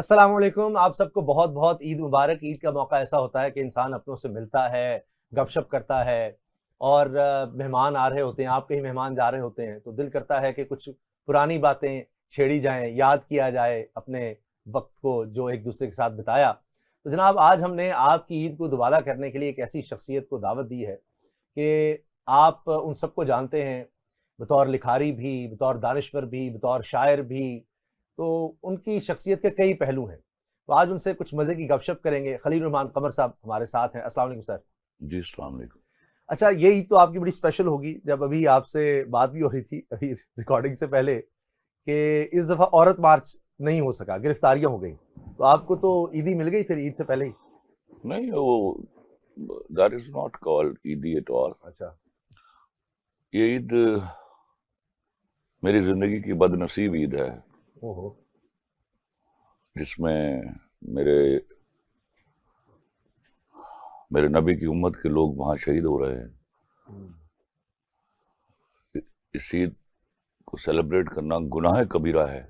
अस्सलाम वालेकुम। आप सबको बहुत बहुत ईद मुबारक। ईद का मौका ऐसा होता है कि इंसान अपनों से मिलता है, गपशप करता है और मेहमान आ रहे होते हैं, आप कहीं मेहमान जा रहे होते हैं, तो दिल करता है कि कुछ पुरानी बातें छेड़ी जाएँ, याद किया जाए अपने वक़्त को जो एक दूसरे के साथ बिताया। तो जनाब आज हमने आपकी ईद को दुबारा करने के लिए एक ऐसी शख्सियत को दावत दी है कि आप उन सबको जानते हैं, बतौर लिखारी भी, बतौर दानिश्वर भी, बतौर शायर भी, तो उनकी शख्सियत के कई पहलू हैं। तो आज उनसे कुछ मज़े की गपशप करेंगे। खलील रहमान कमर साहब हमारे साथ हैं। अस्सलाम वालेकुम सर। जी, अस्सलाम वालेकुम। अच्छा, ये ईद तो आपकी बड़ी स्पेशल होगी, जब अभी आपसे बात भी हो रही थी अभी रिकॉर्डिंग से पहले कि इस दफ़ा औरत मार्च नहीं हो सका, गिरफ्तारियाँ हो गई। तो आपको तो ईदी मिल गई फिर ईद से पहले ही? नहीं, वो दैट इज नॉट कॉल्ड ईदी एट ऑल। अच्छा। ये ईद मेरी जिंदगी की बदनसीब ईद है, ओहो! जिसमें मेरे मेरे नबी की उम्मत के लोग वहां शहीद हो रहे हैं। हुँ। इस ईद को सेलिब्रेट करना गुनाह कबीरा है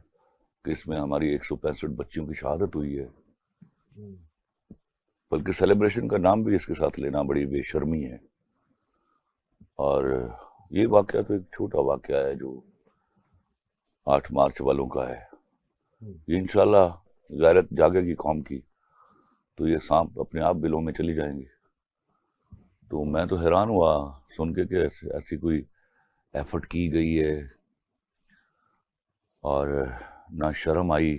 कि इसमें हमारी 165 बच्चियों की शहादत हुई है, हुँ। बल्कि सेलिब्रेशन का नाम भी इसके साथ लेना बड़ी बेशर्मी है। और ये वाकया तो एक छोटा वाकया है जो 8 मार्च वालों का है। हुँ। ये इंशाल्लाह गैरत जागेगी कौम की तो ये सांप अपने आप बिलों में चली जाएंगे। तो मैं तो हैरान हुआ सुन के कि ऐसी कोई एफर्ट की गई है और ना शर्म आई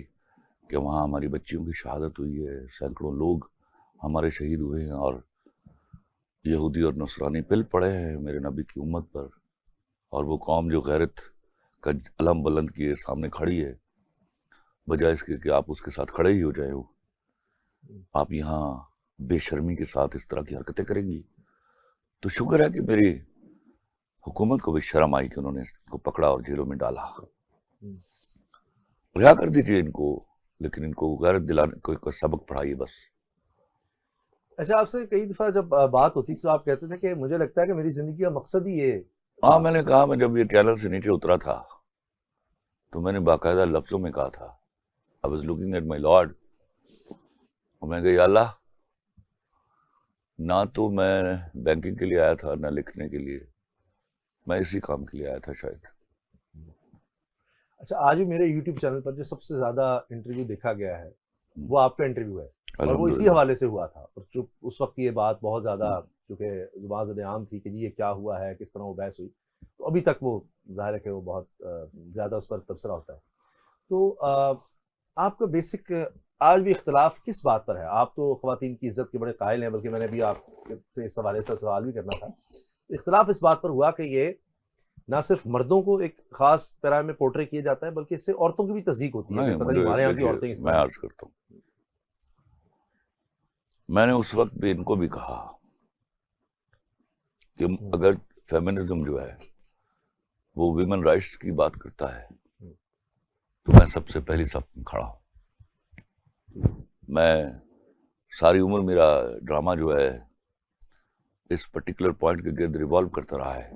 कि वहाँ हमारी बच्चियों की शहादत हुई है, सैकड़ों लोग हमारे शहीद हुए हैं और यहूदी और नसरानी पिल पड़े हैं मेरे नबी की उम्मत पर। और वो कौम जो गैरत का अलम बुलंद किए सामने खड़ी है, बजाय इसके कि आप उसके साथ खड़े ही हो जाए हो, आप यहाँ बेशर्मी के साथ इस तरह की हरकतें करेंगी। तो शुक्र है कि मेरी हुकूमत को भी शर्म आई कि उन्होंने इसको पकड़ा और जेलों में डाला। हुँ। रिहा कर दीजिए इनको, लेकिन इनको गैरत दिलाने को सबक पढ़ाइए बस। अच्छा, आपसे कई दफ़ा जब बात होती तो आप कहते थे कि मुझे लगता है कि मेरी ज़िंदगी का मकसद ही ये हाँ, था। मैंने कहा, मैं जब ये टैनल से नीचे उतरा था तो मैंने बाकायदा लफ्जों में कहा था, I was looking at my lord, और मैं कहा, या अल्लाह, ना तो मैं बैंकिंग के लिए आया था ना लिखने के लिए, मैं इसी काम के लिए आया था शायद। अच्छा, आज भी मेरे यूट्यूब चैनल पर जो सबसे ज़्यादा इंटरव्यू देखा गया है, हम्म, वो आपका इंटरव्यू है और वो इसी अल्हम्दुलिल्लाह। हवाले से हुआ था। और चूँ उस वक़्त ये बात बहुत ज़्यादा चूँकि ज़ुबान ज़द-ए-आम थी कि जी ये क्या हुआ है, किस तरह वो बहस हुई। तो अभी तक वो ज़ाहिर है कि वो बहुत ज़्यादा उस पर तबसरा होता है। तो आपका बेसिक आज भी इख्तिलाफ़ किस बात पर है? आप तो ख़वातीन की इज़्ज़त के बड़े कायल हैं, बल्कि मैंने अभी आपसे इस हवाले से सवाल भी करना था। इख्तिलाफ़ इस बात पर हुआ कि ये ना सिर्फ़ मर्दों को एक ख़ास तरह में पोर्ट्रे किया जाता है, बल्कि इससे औरतों की भी तज़दीक होती है कि नहीं, पता नहीं मुझे हमारे यहाँ की देखिए, औरतें इस मैं तरह हैं। अर्ज करता हूँ, मैंने उस वक्त भी इनको भी कहा कि हुँ। अगर फेमिनिज्म जो है वो विमेन राइट्स की बात करता है हुँ। तो मैं सबसे पहली सब में खड़ा हूँ। मैं सारी उम्र मेरा ड्रामा जो है इस पर्टिकुलर पॉइंट के गिर्द रिवॉल्व करता रहा है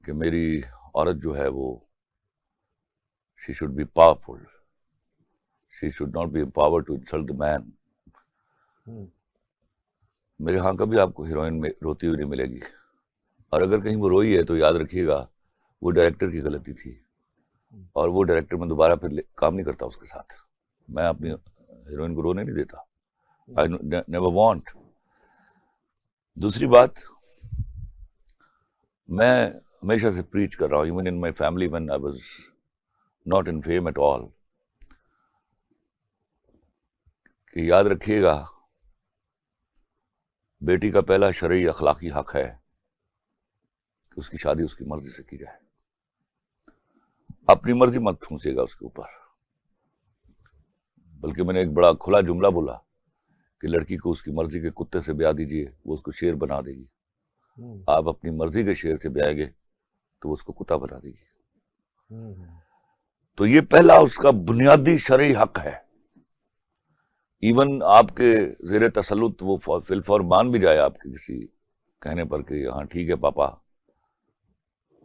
कि मेरी औरत जो है वो she should be powerful, she should not be empowered to insult the man. हुँ। मेरे यहाँ कभी आपको हीरोइन में रोती हुई नहीं मिलेगी, और अगर कहीं वो रोई है तो याद रखिएगा वो डायरेक्टर की गलती थी, हुँ। और वो डायरेक्टर में दोबारा फिर काम नहीं करता उसके साथ। मैं अपनी हुँ। हीरोइन को रोने नहीं देता, हुँ। I never want. दूसरी बात, मैं हमेशा से प्रीच कर रहा हूँ, even in my family when I was not in fame at all, कि याद रखिएगा बेटी का पहला शरई अखलाकी हक है कि उसकी शादी उसकी मर्जी से की जाए। अपनी मर्जी मत ठूंसिएगा उसके ऊपर। बल्कि मैंने एक बड़ा खुला जुमला बोला कि लड़की को उसकी मर्जी के कुत्ते से ब्याह दीजिए, वो उसको शेर बना देगी। हुँ। आप अपनी मर्जी के शेर से ब्याहेंगे तो वो उसको कुत्ता बना देगी। हुँ। हुँ। तो ये पहला उसका बुनियादी शरई हक है। इवन आपके जेर तसल्लुत वो फिलफौर मान भी जाए आपके किसी कहने पर कि हाँ ठीक है पापा,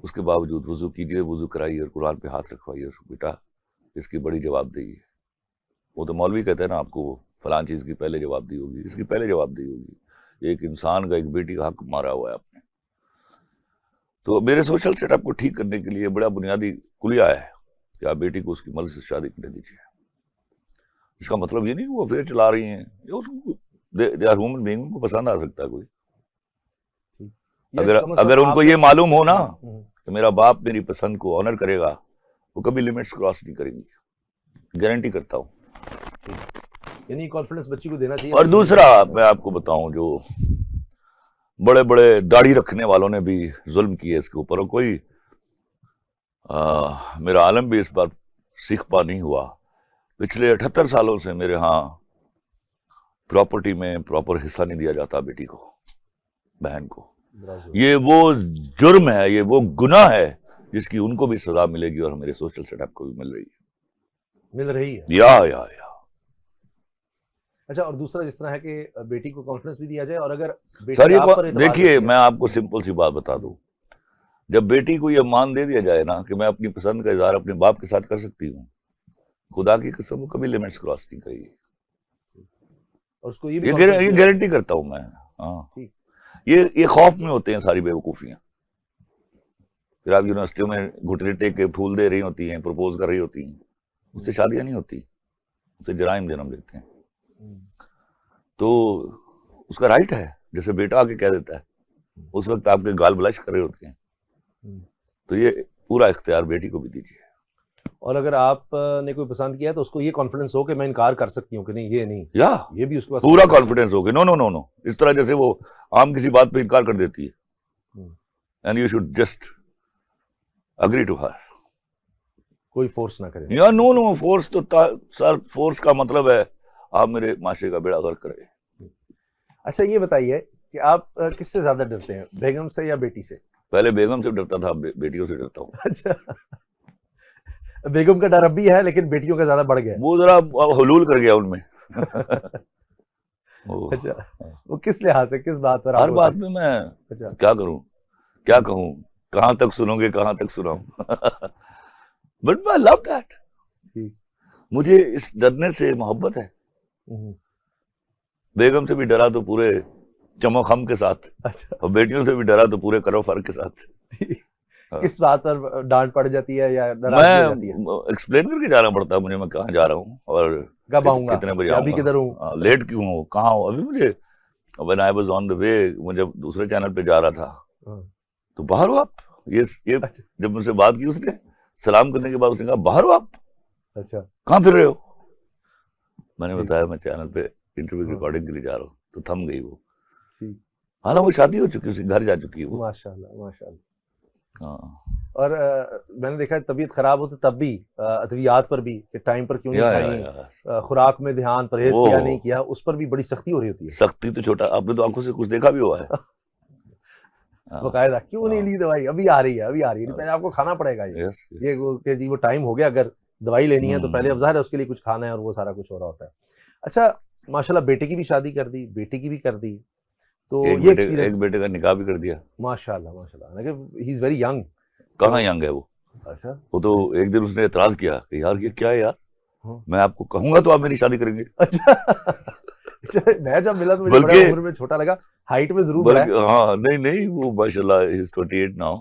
उसके बावजूद वजू कीजिए, वजू कराइए और कुरान पे हाथ रखवाइए, बेटा इसकी बड़ी जवाबदेही है। वो तो मौलवी कहते हैं ना, आपको फलां चीज की पहले जवाबदेही होगी, इसकी पहले जवाबदेही होगी। एक इंसान का एक बेटी का हक मारा हुआ है आपने। तो मेरे सोशल सेटअप को ठीक करने के लिए बड़ा बुनियादी कुलिया है कि आप बेटी को उसकी मर्जी से शादी करने दीजिए। इसका मतलब ये नहीं कि वो अफेयर चला रही हैं, ये उसको दे आर ह्यूमन बीइंग, उनको पसंद आ सकता है कोई। अगर उनको ये मालूम हो ना कि मेरा बाप मेरी पसंद को ऑनर करेगा, वो कभी लिमिट्स क्रॉस नहीं करेंगी, गारंटी करता हूँ। यानी कॉन्फिडेंस बच्ची को देना चाहिए। और दूसरा मैं आपको बताऊं, जो बड़े बड़े दाढ़ी रखने वालों ने भी जुल्म किए इसके ऊपर, और कोई मेरा आलम भी इस बार सीख पा नहीं हुआ। पिछले 78 सालों से मेरे यहाँ प्रॉपर्टी में प्रॉपर हिस्सा नहीं दिया जाता बेटी को, बहन को। ये वो जुर्म है, ये वो गुनाह है जिसकी उनको भी सजा मिलेगी और मेरे सोशल सेटअप को भी मिल रही है। या अच्छा, और दूसरा जिस तरह है कि बेटी को कॉन्फिडेंस भी दिया जाए, और अगर सर ये देखिए, मैं आपको सिंपल सी बात बता दूं, जब बेटी को ये मान दे दिया जाए ना कि मैं अपनी पसंद का इजहार अपने बाप के साथ कर सकती हूँ, खुदा की कसम वो कभी लिमिट्स क्रॉस नहीं करेगी। और उसको ये गारंटी करता हूं मैं। हाँ, ये खौफ में होते हैं सारी बेवकूफियां। फिर आप यूनिवर्सिटियों में घुटने टेक के फूल दे रही होती हैं, प्रपोज कर रही होती हैं, उससे शादियां नहीं होती, उससे जराइम जन्म लेते हैं। तो उसका राइट है, जैसे बेटा आके कह देता है, उस वक्त आपके गाल ब्लश कर रहे होते हैं, तो ये पूरा इख्तियार बेटी को भी दीजिए। और अगर आपने कोई पसंद किया तो उसको ये कॉन्फिडेंस हो कि मैं इनकार कर सकती हूँ कि नहीं, ये नहीं, या ये भी उसके पास पूरा कॉन्फिडेंस हो कि नो नो नो नो, इस तरह जैसे वो आम किसी बात पे इनकार कर देती है, and you should just agree to her, कोई फोर्स ना करे। या नो फोर्स तो सर, फोर्स का मतलब है आप मेरे माशरे का बेड़ा गर्क करें। अच्छा, ये बताइए कि आप किससे ज्यादा डरते हैं, बेगम से या बेटी से? पहले बेगम से डरता था, बेटियों से डरता हूँ। अच्छा, बेगम का डर अब भी है, लेकिन बेटियों का ज्यादा बढ़ गया, वो जरा हुलूल कर गया उनमें। अच्छा, वो किस लिहाज से, किस बात पर? हर बात में मैं अच्छा क्या करूं, क्या कहूं, कहां तक सुनोगे, कहां तक सुनाऊं। बट आई लव दैट, मुझे इस डरने से मोहब्बत है। बेगम से भी डरा तो पूरे चमोखम के साथ, अच्छा, और बेटियों से भी डरा तो पूरे करो फर्क के साथ। किस बात पर डांट पड़ जाती है या मैं एक्सप्लेन करके जाना पड़ता है मुझे, मैं कहाँ जा रहा हूँ और कब आऊंगा, कितने बजे आऊंगा, अभी किधर हूँ, लेट क्यों हूँ, कहाँ हूँ। अभी मुझे when I was on the way, मुझे दूसरे चैनल पे जा रहा था, तो बाहर हो आप, ये जब मुझसे बात की उसने, सलाम करने के बाद उसने कहा बाहर हो आप, अच्छा कहाँ फिर रहे हो? मैंने बताया मैं चैनल पे इंटरव्यू रिकॉर्डिंग के लिए जा रहा हूँ, तो थम गई वो। हालांकि वो शादी हो चुकी है, उसके घर जा चुकी है वो। माशाल्लाह माशाल्लाह। हाँ, और मैंने देखा तबीयत खराब हो तो तब भी अद्वियात पर भी कि टाइम पर क्यों नहीं खाई, खुराक में ध्यान, परहेज किया नहीं किया, उस पर भी बड़ी सख्ती हो रही होती है। सख्ती तो छोटा, आपने तो आंखों से कुछ देखा भी हुआ है। बकायदा, क्यों नहीं ली दवाई, अभी आ रही है, अभी आ रही है, पहले आपको खाना पड़ेगा ये जी वो टाइम हो गया, अगर दवाई लेनी है तो पहले अब ज़ाहिर है उसके लिए कुछ खाना है, और वो सारा कुछ हो रहा होता है। अच्छा, माशाल्लाह बेटे की भी शादी कर दी, बेटी की भी कर दी, तो ये एक बेटे का निकाह भी कर दिया। माशाल्लाह माशाल्लाह, ही इज वेरी यंग। कहाँ यंग है वो? अच्छा, वो तो एक दिन उसने एतराज किया कि यार ये क्या है यार, मैं आपको कहूंगा तो आप मेरी शादी करेंगे। अच्छा, मैं जब मिला तो मुझे बड़ा उम्र में छोटा लगा, हाइट में जरूर बड़ा है। हाँ, नहीं वो माशाल्लाह ही इज 28 नाउ।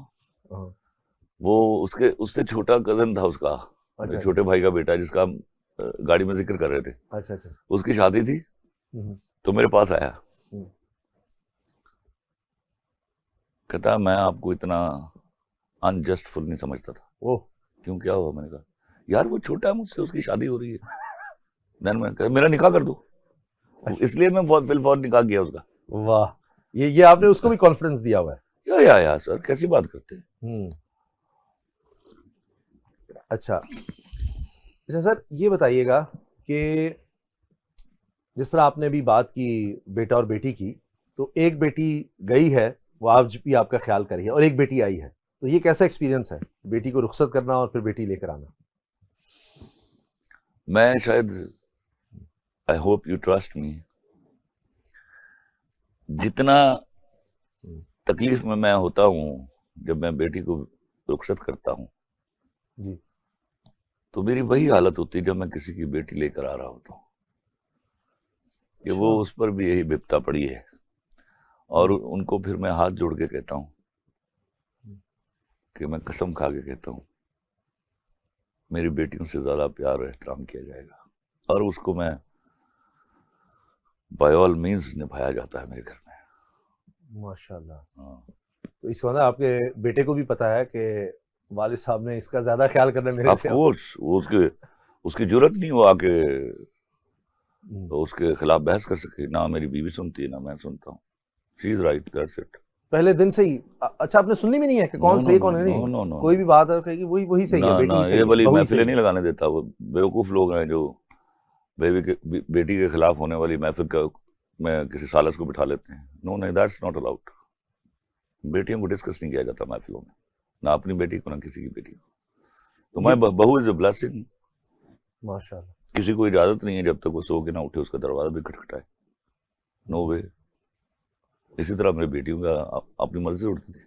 वो उससे छोटा कजन था उसका, अच्छा, छोटे भाई का बेटा, जिसका हम गाड़ी में जिक्र कर रहे थे। अच्छा अच्छा, उसकी शादी थी, तो मेरे पास आया, कहता मैं आपको इतना अनजस्टफुल नहीं समझता था। ओह, क्यों, क्या हुआ? मैंने कहा यार वो छोटा है मुझसे, उसकी शादी हो रही है। देन मैं कहा मेरा निकाह कर दो, इसलिए मैं फौरन निकाह किया उसका। वाह, ये आपने उसको भी कॉन्फिडेंस दिया हुआ है। या सर, कैसी बात करते हैं। अच्छा सर, ये बताइएगा कि जिस तरह आपने अभी बात की बेटा और बेटी की, तो एक बेटी गई है, वो आज भी आपका ख्याल कर रही है, और एक बेटी आई है, तो ये कैसा एक्सपीरियंस है, बेटी को रुखसत करना और फिर बेटी लेकर आना? मैं शायद, I hope you trust me, जितना तकलीफ में मैं होता हूँ जब मैं बेटी को रुखसत करता हूँ, तो मेरी वही हालत होती जब मैं किसी की बेटी लेकर आ रहा होता हूँ कि वो अच्छा। उस पर भी यही विपता पड़ी है, और उनको फिर मैं हाथ जोड़ के कहता हूँ कि मैं कसम खा के कहता हूँ मेरी बेटियों से ज्यादा प्यार और एहतराम किया जाएगा, और उसको मैं बाय ऑल मीन्स निभाया जाता है मेरे घर में। माशाल्लाह। हाँ। तो इसका मतलब आपके बेटे को भी पता है कि वालिद साहब ने इसका ज्यादा ख्याल करना है मेरे ऑफ से। कोर्स उसकी जरूरत नहीं हो आके हम्म। तो उसके खिलाफ बहस कर सके, ना मेरी बीवी सुनती है ना मैं सुनता हूँ। She is right, that's it. पहले दिन से ही अच्छा आपने सुननी भी नहीं है कि नो कौन नो सही नो कौन है? नो नहीं, नो नो कोई नो भी बात है कहेगी वही वही सही ना है, बेटी ना, ही ये सही है, वाली बहू ही महफिलें सही नहीं है। लगाने देता। वो बेवकूफ लोग हैं जो बेटी के खिलाफ होने वाली महफिल का में किसी सालस को बिठा लेते हैं। नो नहीं, दैट्स नॉट अलाउड। बेटियों को डिस्कस नहीं किया जाता महफिलों में, ना अपनी बेटी को ना किसी की बेटी को। तो ये मैं बहू इज अ ब्लेसिंग। माशाल्लाह। किसी को इजाजत नहीं है जब तक वो सो के ना उठे उसका दरवाजा भी खटखटाए। नो वे। इसी तरह मेरी बेटियों का अपनी मर्जी से उठती थी।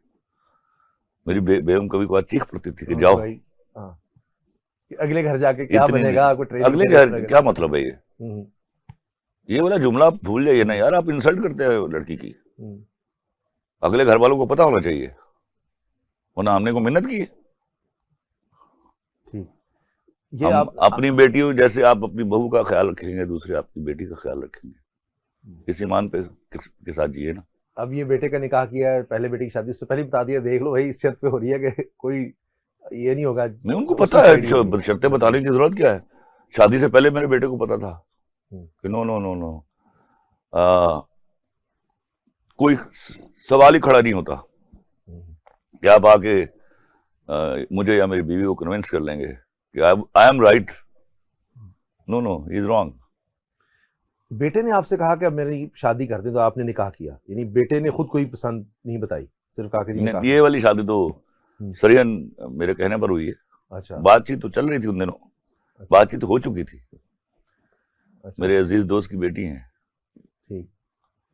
मेरी बेगम कभी कभार चीख पड़ती थी कि हाँ, जाओ। भाई, हाँ, कि अगले घर जाके क्या इतनी बनेगा, आपको ट्रेनिंग अगले देने घर पड़ेगा। क्या मतलब है ये? हम्म, ये वाला जुमला आप भूल जाइए ना यार, आप इंसल्ट करते हैं लड़की की। हम्म, अगले घर वालों को पता होना चाहिए, वरना हमने को मेहनत की है। ठीक। ये हम आप अपनी बेटियों जैसे आप अपनी बहू का ख्याल रखेंगे, दूसरे आपकी बेटी का ख्याल रखेंगे। इस ईमान पे के साथ जिए ना। अब ये बेटे का निकाह किया है, पहले बेटी की शादी उससे पहले बता दिया, देख लो भाई इस शर्त पे हो रही है कि कोई ये नहीं होगा, नहीं, उनको उसकी पता है, साइड भी होगी। शर्तें बताने की जरूरत क्या है? शादी से पहले मेरे बेटे को पता था हम्म, कि नो नो नो नो, कोई सवाल ही खड़ा नहीं होता हम्म। कि आप आके मुझे या मेरी बीवी को कन्विंस कर लेंगे कि I am right. No no, is wrong. बेटे ने आपसे कहा कि अब मेरी शादी कर दे, तो आपने निकाह किया, यानी बेटे ने खुद कोई पसंद नहीं बताई, सिर्फ कहा कि जी निकाह ये वाली शादी तो हम्म, सरियन मेरे कहने पर हुई है। अच्छा बातचीत तो चल रही थी उन दिनों, अच्छा बातचीत हो चुकी थी। अच्छा, मेरे अजीज दोस्त की बेटी हैं। ठीक।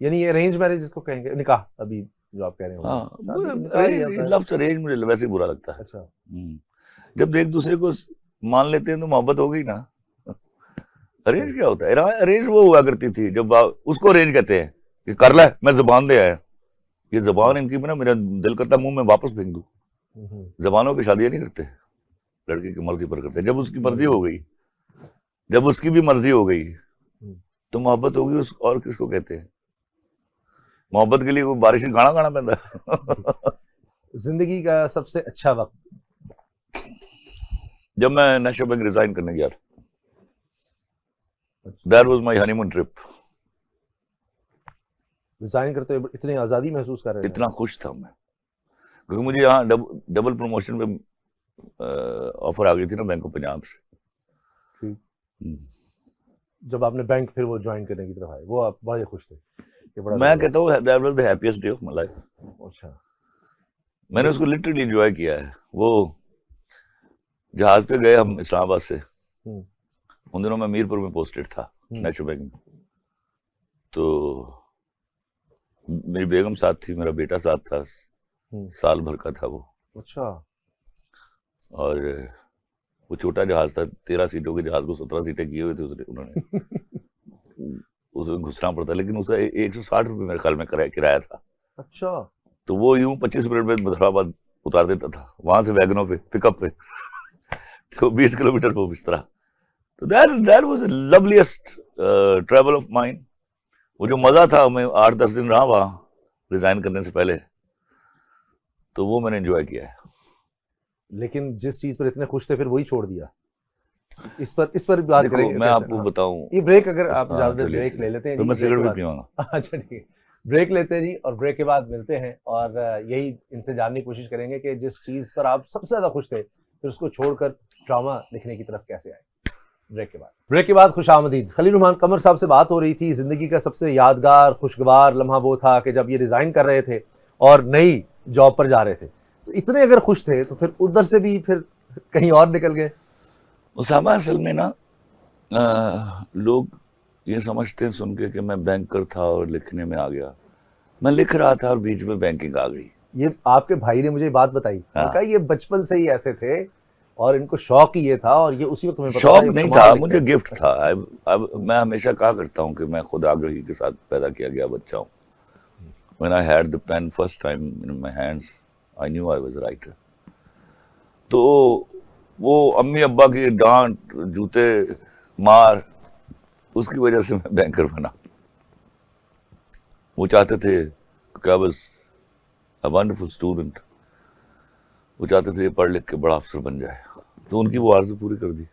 यानी ये अरेंज मैरिज इसको कहेंगे, निकाह अभी जो आप कह रहे हो, हाँ, शादी तो निकाह ही होता है। लव्स अरेंज मुझे वैसे ही बुरा लगता है। अच्छा, जब एक दूसरे को मान लेते हैं तो मोहब्बत हो गई ना। अरेंज क्या होता है? अरेंज वो हुआ करती थी जब उसको अरेंज कहते हैं कि कर ले, मैं जुबान दे आया। ये जुबान इनकी में ना, मेरा दिल करता मुंह में वापस फेंक दूं। जबानों की शादियां नहीं करते, लड़की की मर्जी पर करते हैं। जब उसकी मर्जी हो गई, जब उसकी भी मर्जी हो गई, तो मोहब्बत होगी। उस और किसको कहते हैं? मोहब्बत के लिए कोई बारिश में गाना गाना पैदा है। जिंदगी का सबसे अच्छा वक्त? जब मैं नेशनल बैंक रिजाइन करने गया था, that was my honeymoon trip. Resign करते हुए इतनी आजादी महसूस कर रहे थे? इतना खुश था मैं, क्योंकि मुझे यहाँ डबल प्रमोशन पे ऑफर आ गई थी ना बैंक ऑफ पंजाब से। ठीक। जब आपने बैंक फिर वो ज्वाइन करने की तरफ आए, वो आप बड़े खुश थे? ये बड़ा मैं कहता हूँ that was the happiest day of my life. अच्छा, मैंने उसको लिटरली एंजॉय किया है। वो जहाज पे गए हम इस्लामाबाद से, उन दिनों मैं मीरपुर में पोस्टेड था नेशनल बैंक में। तो मेरी बेगम साथ थी, मेरा बेटा साथ था, साल भर का था वो। अच्छा। और वो छोटा जहाज था, 13 सीटों के जहाज को 17 सीटें किए हुए थे उन्होंने। उसमें घुसना पड़ता, लेकिन उसका 160 रुपये मेरे ख्याल में किराया था। अच्छा। तो वो यूं 25 मिनट में मुजफ्फराबाद उतार देता था, वहां से वैगनों पे, पिकअप पे। तो 20 किलोमीटर वो बिस्तरा। तो that was the loveliest travel of mine. वो जो मजा था, मैं 8-10 दिन रहा वहां रिजाइन करने से पहले, तो वो मैंने एंजॉय किया है। लेकिन जिस चीज पर इतने खुश थे फिर वही छोड़ दिया। इस पर बात करेंगे। मैं आपको बताऊं, ये ब्रेक, अगर आप ज्यादा ब्रेक ले लेते हैं, तो मैं सिगरेट भी पीऊंगा। अच्छा ठीक है, ब्रेक लेते हैं जी, और ब्रेक के बाद मिलते हैं और यही इनसे जानने की कोशिश करेंगे कि जिस चीज पर आप सबसे ज्यादा खुश थे फिर उसको छोड़कर ड्रामा लिखने की तरफ कैसे आए। ब्रेक के बाद खुशामदीद। खलील रहमान कमर साहब से बात हो रही थी। जिंदगी का सबसे यादगार खुशगवार लम्हा वो था कि जब ये रिजाइन कर रहे थे और नई जॉब पर जा रहे थे, तो इतने अगर खुश थे तो फिर उधर से भी फिर कहीं और निकल गए। उसामा, असल में ना लोग ये समझते हैं सुन के कि मैं बैंकर था और लिखने में आ गया। मैं लिख रहा था और बीच में बैंकिंग आ गई। ये आपके भाई ने मुझे बात बताई, कहा ये बचपन से ही ऐसे थे और इनको शौक ही ये था, और ये उसी वक्त तुम्हें पता शौक ये नहीं कमाल था, लिख मुझे रहे हैं। गिफ्ट था। अब मैं हमेशा कहा करता हूँ कि मैं खुद आग्रही के साथ पैदा किया गया बच्चा हूँ। When I had the pen first time in my hands, I knew I was a writer. तो वो अम्मी अब्बा की डांट, जूते, मार, उसकी वजह से मैं बैंकर बना। वो चाहते थे कि I was a wonderful student, वो चाहते थे पढ़ लिख के बड़ा अफसर बन जाए, तो उनकी वो आरज़ू पूरी कर दी।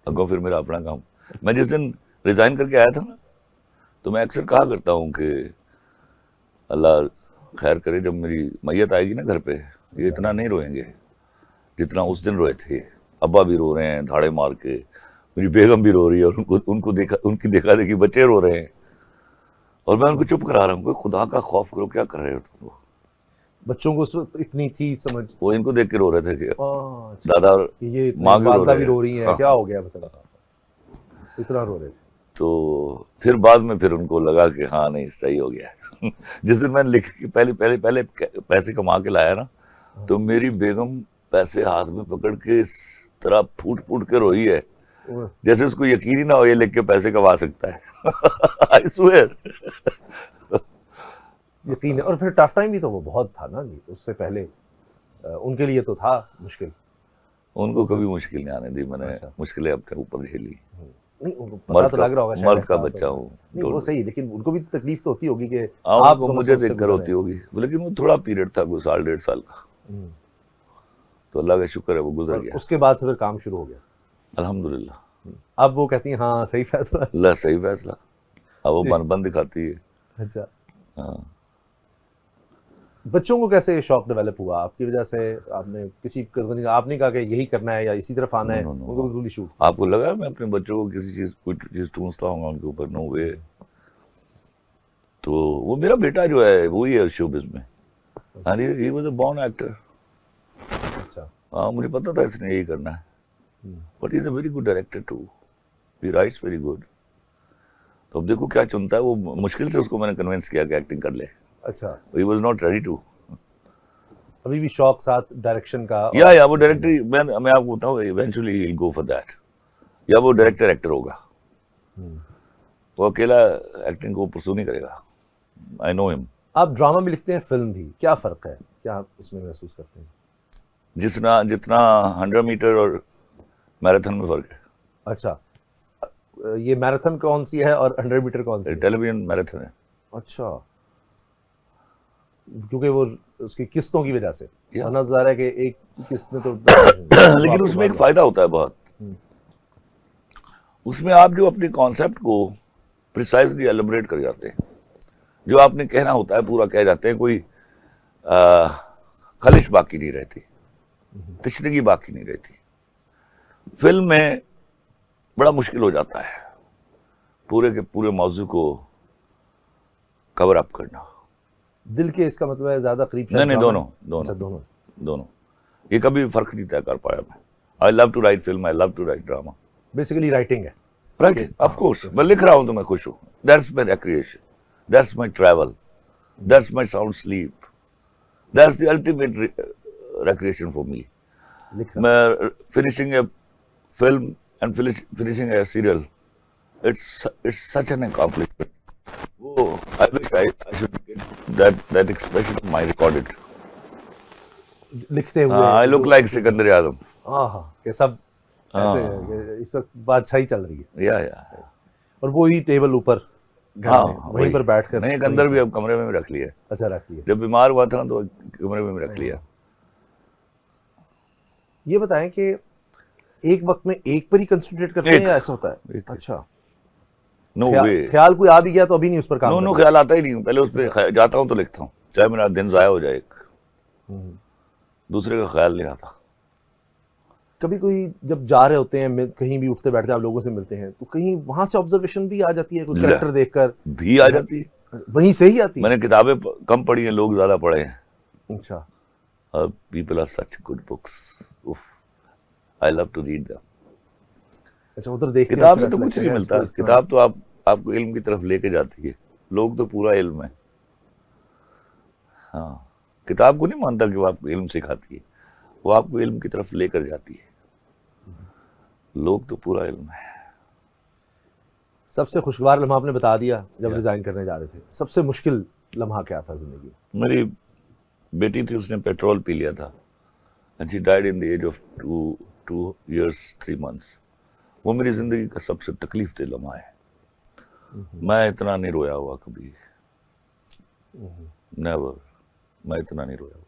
अगो फिर मेरा अपना काम। मैं जिस दिन रिजाइन करके आया था ना, तो मैं अक्सर कहा करता हूँ कि अल्लाह खैर करे, जब मेरी मैयत आएगी ना घर पे, ये इतना नहीं रोएंगे जितना उस दिन रोए थे। अब्बा भी रो रहे हैं धाड़े मार के, मेरी बेगम भी रो रही है, और उनकी देखा देखी बच्चे रो रहे हैं, और मैं उनको चुप करा रहा हूँ कि खुदा का खौफ करो, क्या कर रहे हो तुम लोग। बच्चों को उस वक्त इतनी थी समझ। वो इनको देख के रो रहे थे कि अच्छा, दादा और ये माँ भी रो वालदा रहे भी हैं। रो रही हैं, हाँ। क्या हो गया बता, इतना रो रहे थे। तो फिर बाद में फिर उनको लगा कि हाँ नहीं सही हो गया है। जिस दिन मैंने लिख के पहले पैसे कमा के लाया ना, तो मेरी बेगम पैसे हाथ में पकड़ के इस तरह फूट फूट के रोई है, जैसे उसको यकीन ही ना हो ये लिख के पैसे कमा सकता है। I swear. यकीन है। और फिर टफ टाइम भी तो वो बहुत था ना जी, उससे पहले उनके लिए तो था मुश्किल। उनको कभी मुश्किल नहीं आने दी मैंने। अच्छा। मुश्किलें अपने ऊपर झेली। नहीं, उनको पता तो लग रहा होगा शायद, मर्द का एहसास बच्चा होगा। हूँ। नहीं वो सही, लेकिन उनको भी तकलीफ तो होती होगी कि आप आप मुझे देखकर होती होगी, लेकिन वो थोड़ा पीरियड था, कोई साल डेढ़ साल का, तो अल्लाह का शुक्र है वो गुजर गया। उसके बाद से फिर काम शुरू हो गया अल्हम्दुलिल्लाह। अब वो कहती हैं हाँ सही फैसला। अल्लाह सही फैसला। अब वो बन दिखाती है। अच्छा, हाँ। बच्चों को कैसे शौक डेवलप हुआ आपकी वजह से? आपने आपने कहा कि यही करना है या इसी तरफ आना है? उनको बिल्कुल शूट। आपको लगा मैं अपने बच्चों को कोई चीज टूंसता हूँ उनके ऊपर? नो वे। तो वो मेरा बेटा जो है वही है शोबिज़ में, and he was a born actor. अच्छा। हाँ, मुझे पता था इसने यही करना है, but he is a very good director too, he writes very good. तो अब देखो क्या चुनता है वो। मुश्किल से उसको मैंने कन्विंस किया कि एक्टिंग कर ले। अच्छा, he was not ready to. अभी भी शौक साथ डायरेक्शन का? या वो डायरेक्टर, मैं आपको बताऊं, eventually he will go for that. या वो डायरेक्टर एक्टर होगा, वो अकेला एक्टिंग को परसू नहीं करेगा। I know him. आप ड्रामा भी लिखते हैं, फिल्म भी, क्या फ़र्क है? क्या आप उसमें महसूस करते हैं? जितना 100 मीटर और मैराथन में फर्क है। अच्छा, ये मैराथन कौन सी है और 100 मीटर कौन सी है? टेलीविजन मैराथन है। अच्छा, क्योंकि वो उसकी किस्तों की वजह से नजर है कि एक किस्त में तो लेकिन उसमें एक फायदा होता है बहुत। उसमें आप जो अपने कॉन्सेप्ट को प्रिसाइजली एलिब्रेट कर जाते हैं, जो आपने कहना होता है पूरा कह जाते हैं, कोई खलिश बाकी नहीं रहती, तशरीही बाकी नहीं रहती। फिल्म में बड़ा मुश्किल हो जाता है पूरे के पूरे मौजू को कवर अप करना। दिल के, इसका मतलब है ज्यादा करीब? नहीं, दोनों। अच्छा, दोनों। ये कभी फर्क नहीं तय कर पाया मैं। I love to write film, I love to write drama. Basically writing है। Writing, of course. मैं लिख रहा हूं तो मैं खुश हूं। That's my recreation, that's my travel, that's my sound sleep, that's the ultimate recreation for me. मैं finishing a film and finishing a serial, it's such an accomplishment. वो I wish I should get that expression of my recorded. लिखते हुए I look like Sikandar आजम। हाँ, कि सब ऐसे इस वक्त बादशाही चल रही है। या और वो ही टेबल ऊपर वहीं पर बैठ कर। नहीं, एक अंदर भी अब कमरे में भी रख लिया। अच्छा, रख लिया। जब बीमार हुआ था ना तो कमरे में भी रख लिया। ये बताएं कि एक वक्त में एक पर ही कंसंट्रेट करते हैं या ऐसा होता है? अच्छा, नो वे। ख्याल कोई आ भी गया तो अभी नहीं उस पर काम? नो, ख्याल आता ही नहीं। पहले उस पर जाता हूँ तो लिखता हूँ, चाहे मेरा दिन जाया हो जाए। दूसरे का ख्याल नहीं आता। कभी कोई जब जा रहे होते हैं कहीं भी, उठते बैठते आप लोगों से मिलते हैं, तो कहीं वहां से ऑब्जर्वेशन भी आ जाती है? कोई कैरेक्टर देखकर भी आ जाती है, वहीं से ही आती है? मैंने किताबें कम पढ़ी हैं, लोग ज्यादा पढ़े हैं। अच्छा। People are such good books, I love to read them. अच्छा, उधर देखते हैं। किताब से तो कुछ नहीं मिलता। किताब तो आपको इल्म की तरफ लेके जाती है। लोग तो पूरा इल्म है। हाँ, किताब को नहीं मानता कि वो आपको इल्म सिखाती है। वो आपको इल्म की तरफ लेकर जाती है। लोग तो पूरा इल्म है। सबसे खुशगवार लम्हा आपने बता दिया जब या। रिजाइन करने जा रहे थे, सबसे मुश्किल लम्हा क्या था जिंदगी में? मेरी बेटी थी, उसने पेट्रोल पी लिया था and she died in the age of 2 years 3 months। वो मेरी जिंदगी का सबसे तकलीफ दे लम्हा है। मैं इतना नहीं रोया हुआ कभी, नेवर। मैं इतना नहीं रोया हुआ।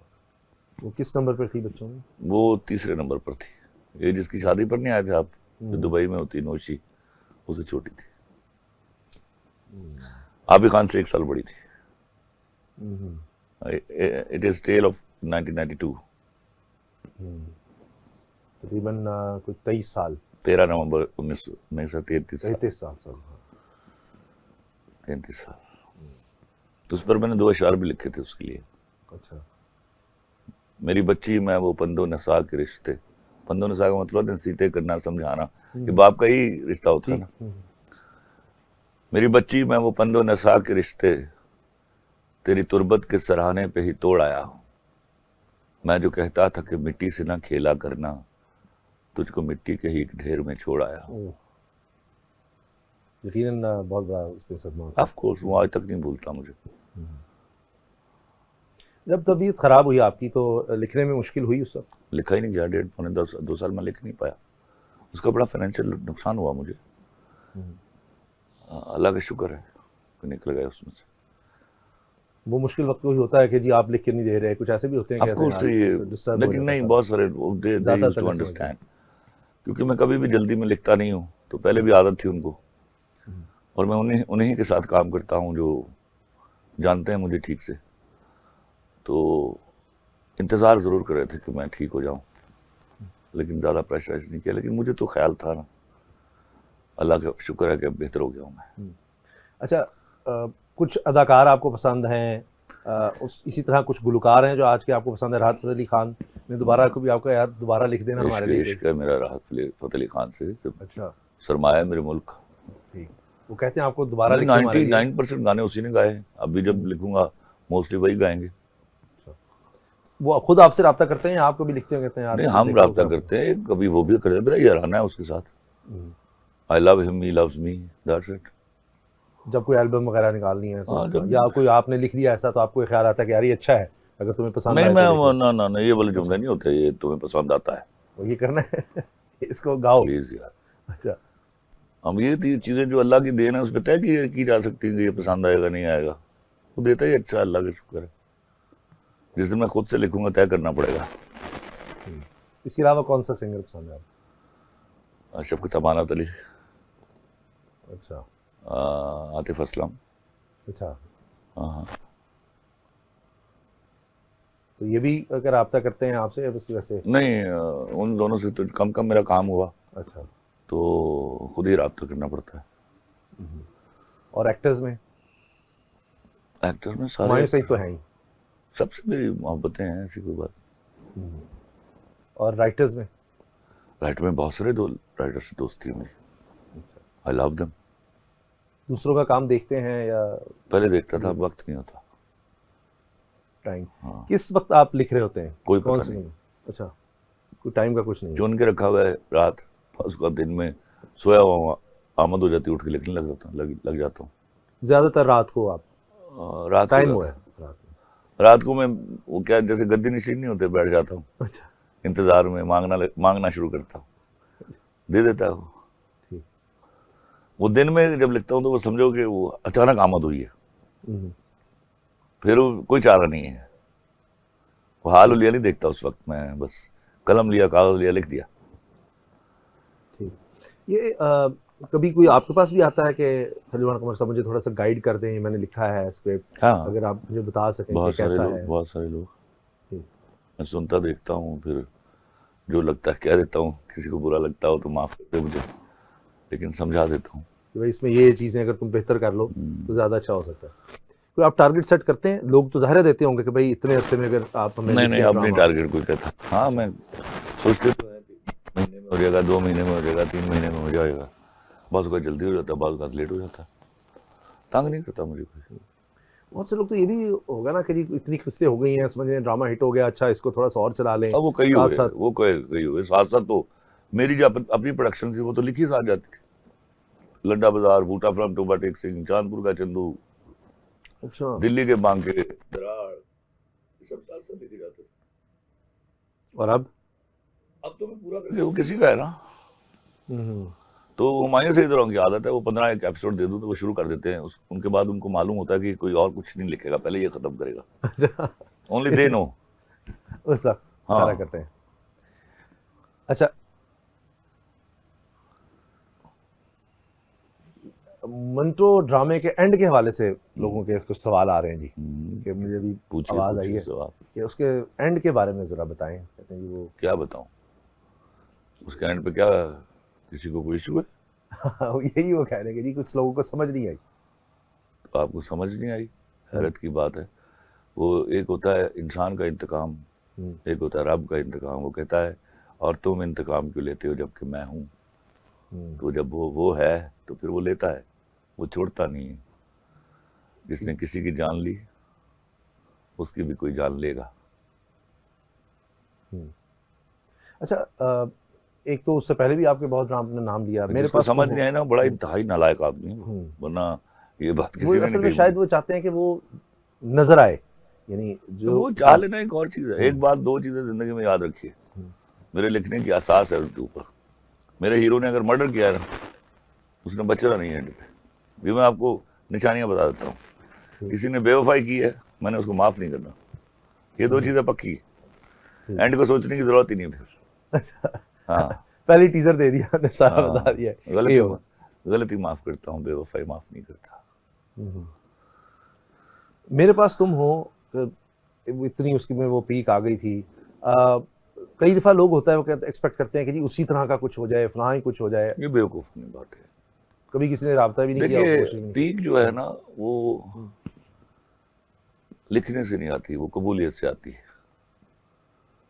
वो किस नंबर पर थी बच्चों में? वो तीसरे नंबर पर थी। ये जिसकी शादी पर नहीं आए थे आप, जो दुबई में होती नौशी, उससे छोटी थी। आबिद खान से 1 साल बड़ी थी। It is tale of 1992। तकरीबन कोई 23 साल। 13 नवंबर 1933 साल। 33 साल। 33 साल। तो उस पर मैंने 2 अशआर भी लिखे थे उसके लिए। अच्छा। मेरी बच्ची मैं वो पंदो नसा के रिश्ते। पंदो नसा का मतलब नसीहतें करना, समझाना, कि बाप का ही रिश्ता होता है ना। मेरी बच्ची मैं वो पंदो नसा के रिश्ते, तेरी तुरबत के सराहने पे ही तोड़ आया हूं। मैं जो कहता था कि मिट्टी से ना खेला करना, तुझको मिट्टी के ही एक ढेर में छोड़ आया हूं। यकीनन बहुत बड़ा उसमें सदमा। ऑफ कोर्स वो आज तक नहीं भूलता मुझे। जब तबीयत खराब हुई आपकी तो लिखने में मुश्किल हुई उस वक्त? लिखा ही नहीं गया। 1.5 पौने 2 साल में लिख नहीं पाया। उसका बड़ा फाइनेंशियल नुकसान हुआ मुझे। अल्लाह का शुक्र है कि निकल गया उसमें से। वो मुश्किल वक्त वही होता है कि जी आप लिख के नहीं दे रहे, कुछ ऐसे भी होते हैं ऑफ कोर्स ये, लेकिन नहीं, बहुत सारे दे टू अंडरस्टैंड। क्योंकि मैं कभी भी जल्दी में लिखता नहीं हूँ, तो पहले भी आदत थी उनको, और मैं उन्हीं के साथ काम करता हूँ जो जानते हैं मुझे ठीक से। तो इंतज़ार ज़रूर कर रहे थे कि मैं ठीक हो जाऊं, लेकिन ज़्यादा प्रेशराइज नहीं किया। लेकिन मुझे तो ख्याल था ना, अल्लाह का शुक्र है कि अब बेहतर हो गया हूँ मैं। अच्छा, कुछ अदाकार आपको पसंद हैं, इसी तरह कुछ गुलकार हैं जो आज के आपको पसंद है? राहत फ़तेह अली खान ने दोबारा कभी आपको यार दोबारा लिख देना हमारे लिए? इश्क है मेरा राहत फ़तेह अली खान से। अच्छा। सरमाया मेरे मुल्क। ठीक। वो कहते हैं आपको दोबारा 99% गाने उसी ने गाए हैं। अभी जब लिखूंगा मोस्टली वही गाएंगे। वो खुद आपसे राब्ता करते हैं या आप कभी लिखते हैं? कहते हैं यार नहीं, हम राब्ता करते हैं, कभी वो भी करते हैं। मेरा याराना है उसके साथ। I love him, he loves me, that's it. जब कोई एल्बम वगैरह निकालनी है तो या कोई आपने लिख दिया ऐसा तो आपको ख्याल आता है कि यार ये अच्छा है, अगर तुम्हें पसंद नहीं, आए मैं ना ये वाले जुमले नहीं होते, ये तुम्हें पसंद आता है तो ये करना है इसको गाओ प्लीज यार। अच्छा। हम ये चीजें जो अल्लाह की देन है उस पर तय की जा सकती है कि ये पसंद आएगा नहीं आएगा। वो देता ही अच्छा, अल्लाह का शुक्र है। जिस दिन मैं खुद से लिखूंगा तय करना पड़ेगा। इसके अलावा कौन सा सिंगर पसंद है आपको? शफकत अमानत अली। अच्छा। आतिफ असलम। अच्छा। हाँ। तो ये भी अगर राब्ता करते हैं आपसे या बस वैसे? नहीं, उन दोनों से तो कम मेरा काम हुआ। अच्छा। तो खुद ही राब्ता करना पड़ता है। और एक्टर्स में? एक्टर्स में सारे मायूस सही तो हैं ही, सबसे मेरी मोहब्बतें हैं, ऐसी कोई बात। और राइटर्स में? राइटर में बहुत सारे राइटर से दोस्ती है मेरी। I love them. दूसरों का काम देखते हैं या? पहले देखता था, अब वक्त नहीं होता। टाइम? हाँ। किस वक्त आप लिख रहे होते हैं? कोई कौन पता नहीं। अच्छा, कोई टाइम का कुछ नहीं? चुन के रखा हुआ है रात, उसका दिन में सोया हुआ आमद हो जाती, उठ के लिखने लग जाता हूँ। ज्यादातर रात को आप? रात टाइम हुआ है रात को मैं वो क्या जैसे गद्दी नशीन नहीं होते, बैठ जाता हूँ। अच्छा। इंतजार में मांगना शुरू करता हूँ, दे देता हूँ। वो दिन में जब लिखता हूँ तो वो समझो कि वो अचानक आमद हुई है, फिर कोई चारा नहीं है। वो हाल लिया नहीं देखता उस वक्त, मैं बस कलम लिया, कागज लिया, लिख दिया। ठीक। ये कभी कोई आपके पास भी आता है कि खलील कमर साहब मुझे थोड़ा सा गाइड कर दें, मैंने लिखा है स्क्रिप्ट? हाँ, अगर आप मुझे बता सकें बहुत कि कैसा सारे है? बहुत सारे लोग मैं सुनता देखता हूँ, फिर जो लगता है कह देता हूँ। किसी को बुरा लगता हो तो माफ़ कर दे मुझे, लेकिन समझा देता हूँ कि भाई इसमें ये चीज़ें अगर तुम बेहतर कर लो तो ज़्यादा अच्छा हो सकता है। कोई आप टारगेट सेट करते हैं? लोग तो ज़ाहिर देते होंगे कि भाई इतने अरसे में अगर आप हमें नहीं, अब नहीं टारगेट कोई कहता। हाँ, मैं सोचते तो है महीने में हो जाएगा, 2 महीने में हो जाएगा, 3 महीने में हो जाएगा। बस का जल्दी हो जाता है, बस का लेट हो जाता है। तंग नहीं करता मुझे कोई। बहुत से लोग तो ये भी होगा ना कि जी इतनी किस्तें हो गई हैं, समझ ड्रामा हिट हो गया, अच्छा इसको थोड़ा सा और चला लें अब वो कई साथ हुए, साथ। वो कई हुए साथ साथ। तो मेरी जो अपनी प्रोडक्शन थी वो तो लिखी साथ जाती थी। लड्डा बाजार, बूटा फ्रॉम टोबा टेक सिंह, चांदपुर का चंदू, अच्छा। दिल्ली के बांके, दराड़, ये सब साथ साथ लिखे जाते थे। और अब तो मैं पूरा करके वो किसी का है ना, हम्म। तो हुमायूं से इधर उनकी आदत है, वो 15 एक एपिसोड दे दूं तो वो शुरू कर देते हैं, उनके बाद उनको मालूम होता है कि कोई और कुछ नहीं लिखेगा, पहले ये खत्म करेगा। अच्छा। Only they know. उस वक्त सारा हाँ, करते हैं। अच्छा, मंटो ड्रामे के एंड के हवाले से लोगों के कुछ सवाल आ रहे हैं जी, कि मुझे भी पूछिए आवाज़ आई पूछिए है सवाल। कि उसके एंड के बारे में ज़रा बताएं। कहते हैं जी वो क्या बताऊं उसके एंड पे, क्या किसी को कोई इशू है? यही वो कह रहे हैं कि जी कुछ लोगों को समझ नहीं आई। तो आपको समझ नहीं आई, हैरत की बात है। वो एक होता है इंसान का इंतकाम, एक होता है रब का इंतकाम। वो कहता है और तुम इंतकाम क्यों लेते हो जबकि मैं हूं। तो जब वो है तो फिर वो लेता है, वो छोड़ता नहीं है। जिसने किसी की जान ली उसकी भी कोई जान लेगा। अच्छा, एक तो उससे पहले भी आपके बहुत आपने नाम लिया, मेरे जिसको पास समझ नहीं आया ना, बड़ा इंतहाई नालायक आदमी है वो। वरना ये बात वो किसी ने असल नहीं में कही। शायद वो चाहते हैं कि वो नजर आए, यानी तो जो वो चाह लेना एक और चीज है। एक बात, दो चीजें जिंदगी में याद रखिए, मेरे लिखने की एहसास है उनके ऊपर। मेरे हीरो ने अगर मर्डर किया है ना, उसने बचना नहीं है एंड पे। भी मैं आपको निशानियां बता देता हूँ। किसी ने बेवफाई की है, मैंने उसको माफ नहीं करना। ये दो चीजें पक्की है, एंड को सोचने की जरूरत ही नहीं फिर। अच्छा, हाँ पहले टीजर दे दिया आपने, सारा बता हाँ, दिया ये होगा। गलती माफ करता हूँ, बेवफाई माफ नहीं करता। मेरे पास तुम हो, इतनी उसकी में वो पीक आ गई थी। कई दफा लोग होता है वो कहते एक्सपेक्ट करते हैं कि जी उसी तरह का कुछ हो जाए, फलां ही कुछ हो जाए। ये बेवकूफ़ी बात है। कभी किसी ने राब्ता भी नहीं किया और देखिए, कोशिश भी नहीं पीक जो है ना, वो लिखने से नहीं आती, वो कबूलियत से आती है।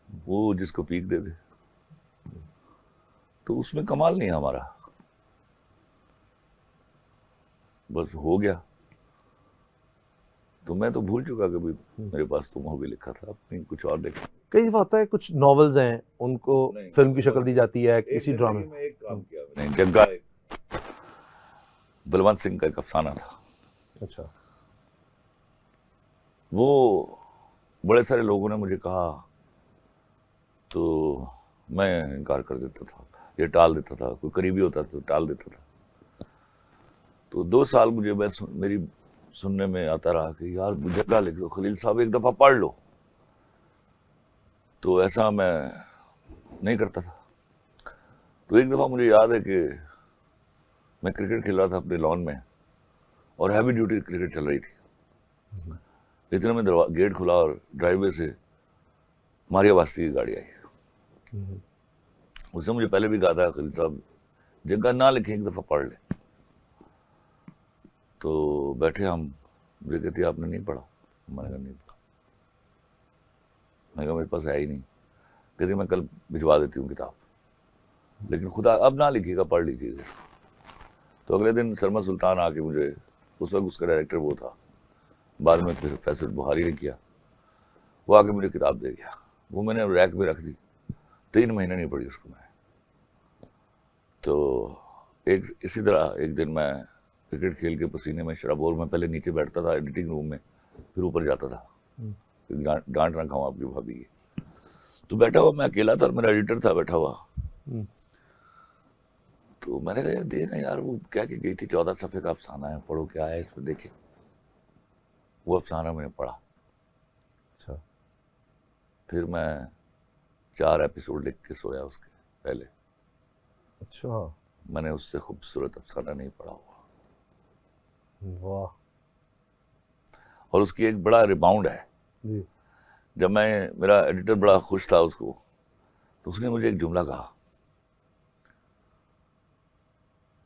वो जिसको पीक दे दे तो उसमें कमाल नहीं है हमारा, बस हो गया। तो मैं तो भूल चुका कभी मेरे पास तुम हो भी लिखा था, अपनी कुछ और देखा। कई दफा होता है कुछ नॉवेल्स हैं उनको नहीं, फिल्म की शक्ल दी जाती है किसी ड्रामे। में एक काम किया मैंने, जग्गा एक बलवंत सिंह का एक अफसाना था। अच्छा। वो बड़े सारे लोगों ने मुझे कहा तो मैं इनकार कर देता था, ये टाल देता था। कोई करीबी होता था तो टाल देता था। तो 2 साल मुझे मेरी सुनने में आता रहा कि यार जग्गा लिख दो खलील साहब, एक दफ़ा पढ़ लो। तो ऐसा मैं नहीं करता था। तो एक दफ़ा मुझे याद है कि मैं क्रिकेट खेल रहा था अपने लॉन में, और हैवी ड्यूटी क्रिकेट चल रही थी। इतने में गेट खुला और ड्राइववे से मारिया वास्ती की गाड़ी आई। उसने मुझे पहले भी कहा था खलील साहब जग्गा ना लिखें, एक दफ़ा पढ़ ले। तो बैठे हम, मुझे कहती आपने नहीं पढ़ा? मैंने कहा नहीं पढ़ा। मैंने कहा मेरे पास है ही नहीं। कहती मैं कल भिजवा देती हूँ किताब, लेकिन खुदा अब ना लिखिएगा, पढ़ लीजिएगा इसको। तो अगले दिन सरमा सुल्तान आके मुझे, उस वक्त उसका डायरेक्टर वो था, बाद में फिर फैसल बुहारी ने किया, वो आके मुझे किताब दे गया। वो मैंने रैक में रख दी, 3 महीने नहीं पढ़ी उसको मैं। तो एक इसी तरह एक दिन मैं क्रिकेट खेल के पसीने में शराबोर में पहले नीचे बैठता था एडिटिंग रूम में, फिर ऊपर जाता था, डांट ना खाऊं आपकी भाभी की। तो बैठा हुआ मैं अकेला था और मेरा एडिटर था बैठा हुआ। तो मैंने कहा यार दे ना यार, वो क्या कि गई थी 14 सफ़े का अफसाना है, पढ़ो क्या है इसमें देखे। वो अफसाना मैंने पढ़ा। अच्छा। फिर मैं 4 एपिसोड लिख के सोया उसके पहले। अच्छा, मैंने उससे खूबसूरत अफसाना नहीं पढ़ा हुआ। वाह और उसकी एक बड़ा रिबाउंड है जी। जब मेरा एडिटर बड़ा खुश था उसको, तो उसने मुझे एक जुमला कहा।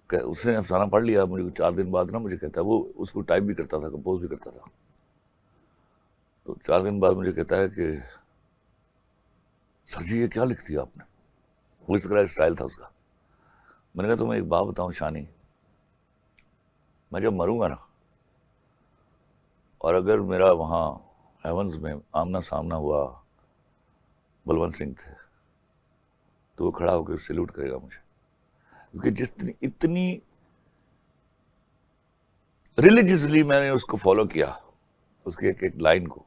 उसने अफसाना पढ़ लिया, मुझे 4 दिन बाद ना मुझे कहता है, वो उसको टाइप भी करता था, कंपोज भी करता था। तो 4 दिन बाद मुझे कहता है कि सर जी ये क्या लिख दिया आपने। वो इस तरह स्टाइल था उसका। मैंने कहा तुम्हें एक बात बताऊं शानी, मैं जब मरूंगा ना और अगर मेरा वहाँ हेवंस में आमना सामना हुआ बलवंत सिंह थे तो वो खड़ा होकर सैल्यूट करेगा मुझे, क्योंकि जितनी इतनी रिलीजियसली मैंने उसको फॉलो किया, उसके एक एक लाइन को।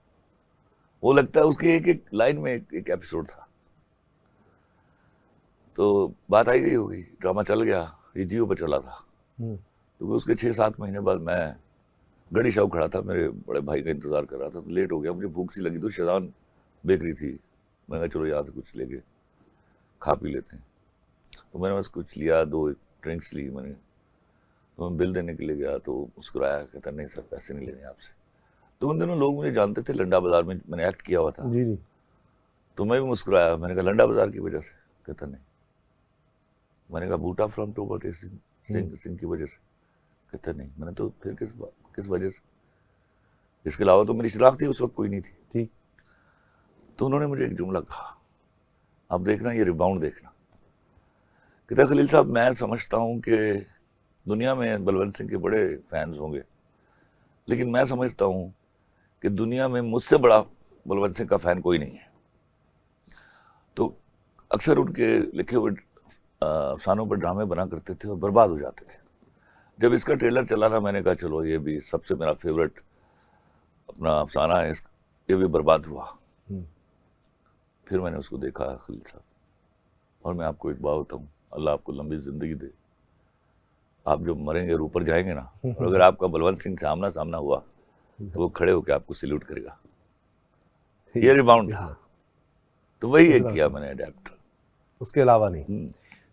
वो लगता है उसके एक एक लाइन में एक एपिसोड था। तो बात आई गई होगी, ड्रामा चल गया, ये जियो पर चला था। तो उसके 6-7 महीने बाद मैं गड़ी शाह खड़ा था, मेरे बड़े भाई का इंतजार कर रहा था, तो लेट हो गया, मुझे भूख सी लगी, तो शेजान बेकरी थी, मैंने कहा चलो यहाँ से कुछ लेके खा पी लेते हैं। तो मैंने बस कुछ लिया, 2 ड्रिंक्स ली मैंने, तो मैं बिल देने के लिए गया तो मुस्कुराया, कहता नहीं सर पैसे नहीं लेने आपसे। तो उन दिनों लोग मुझे जानते थे, लंडा बाजार में मैंने एक्ट किया हुआ था। जी। तो मैं भी मुस्कुराया, मैंने कहा लंडा बाजार की वजह से? कहता नहीं। मैंने कहा बूटा फ्रॉम टोबा सिंह की वजह से? कहता नहीं। मैंने तो फिर किस वजह से? इसके अलावा तो मेरी शनाख्त ही उस वक्त कोई नहीं थी। ठीक। तो उन्होंने मुझे एक जुमला कहा, आप देखना ये रिबाउंड देखना। कहता खलील साहब मैं समझता हूँ कि दुनिया में बलवंत सिंह के बड़े फैंस होंगे, लेकिन मैं समझता हूँ कि दुनिया में मुझसे बड़ा बलवंत सिंह का फैन कोई नहीं है। तो अक्सर उनके लिखे हुए अफसानों पर ड्रामे बना करते थे और बर्बाद हो जाते थे। जब इसका ट्रेलर चला ना, मैंने कहा चलो ये भी सबसे मेरा फेवरेट अपना अफसाना है, ये भी बर्बाद हुआ। फिर मैंने उसको देखा खलील साहब, और मैं आपको एक बात बताऊँ, अल्लाह आपको लंबी जिंदगी दे, आप जब मरेंगे और ऊपर जाएंगे ना, और अगर आपका बलवंत सिंह से आमना सामना हुआ तो वो खड़े होकर आपको सैल्यूट करेगा। ये रिबाउंड था, तो वही एक किया मैंने अडेप्ट, उसके अलावा नहीं।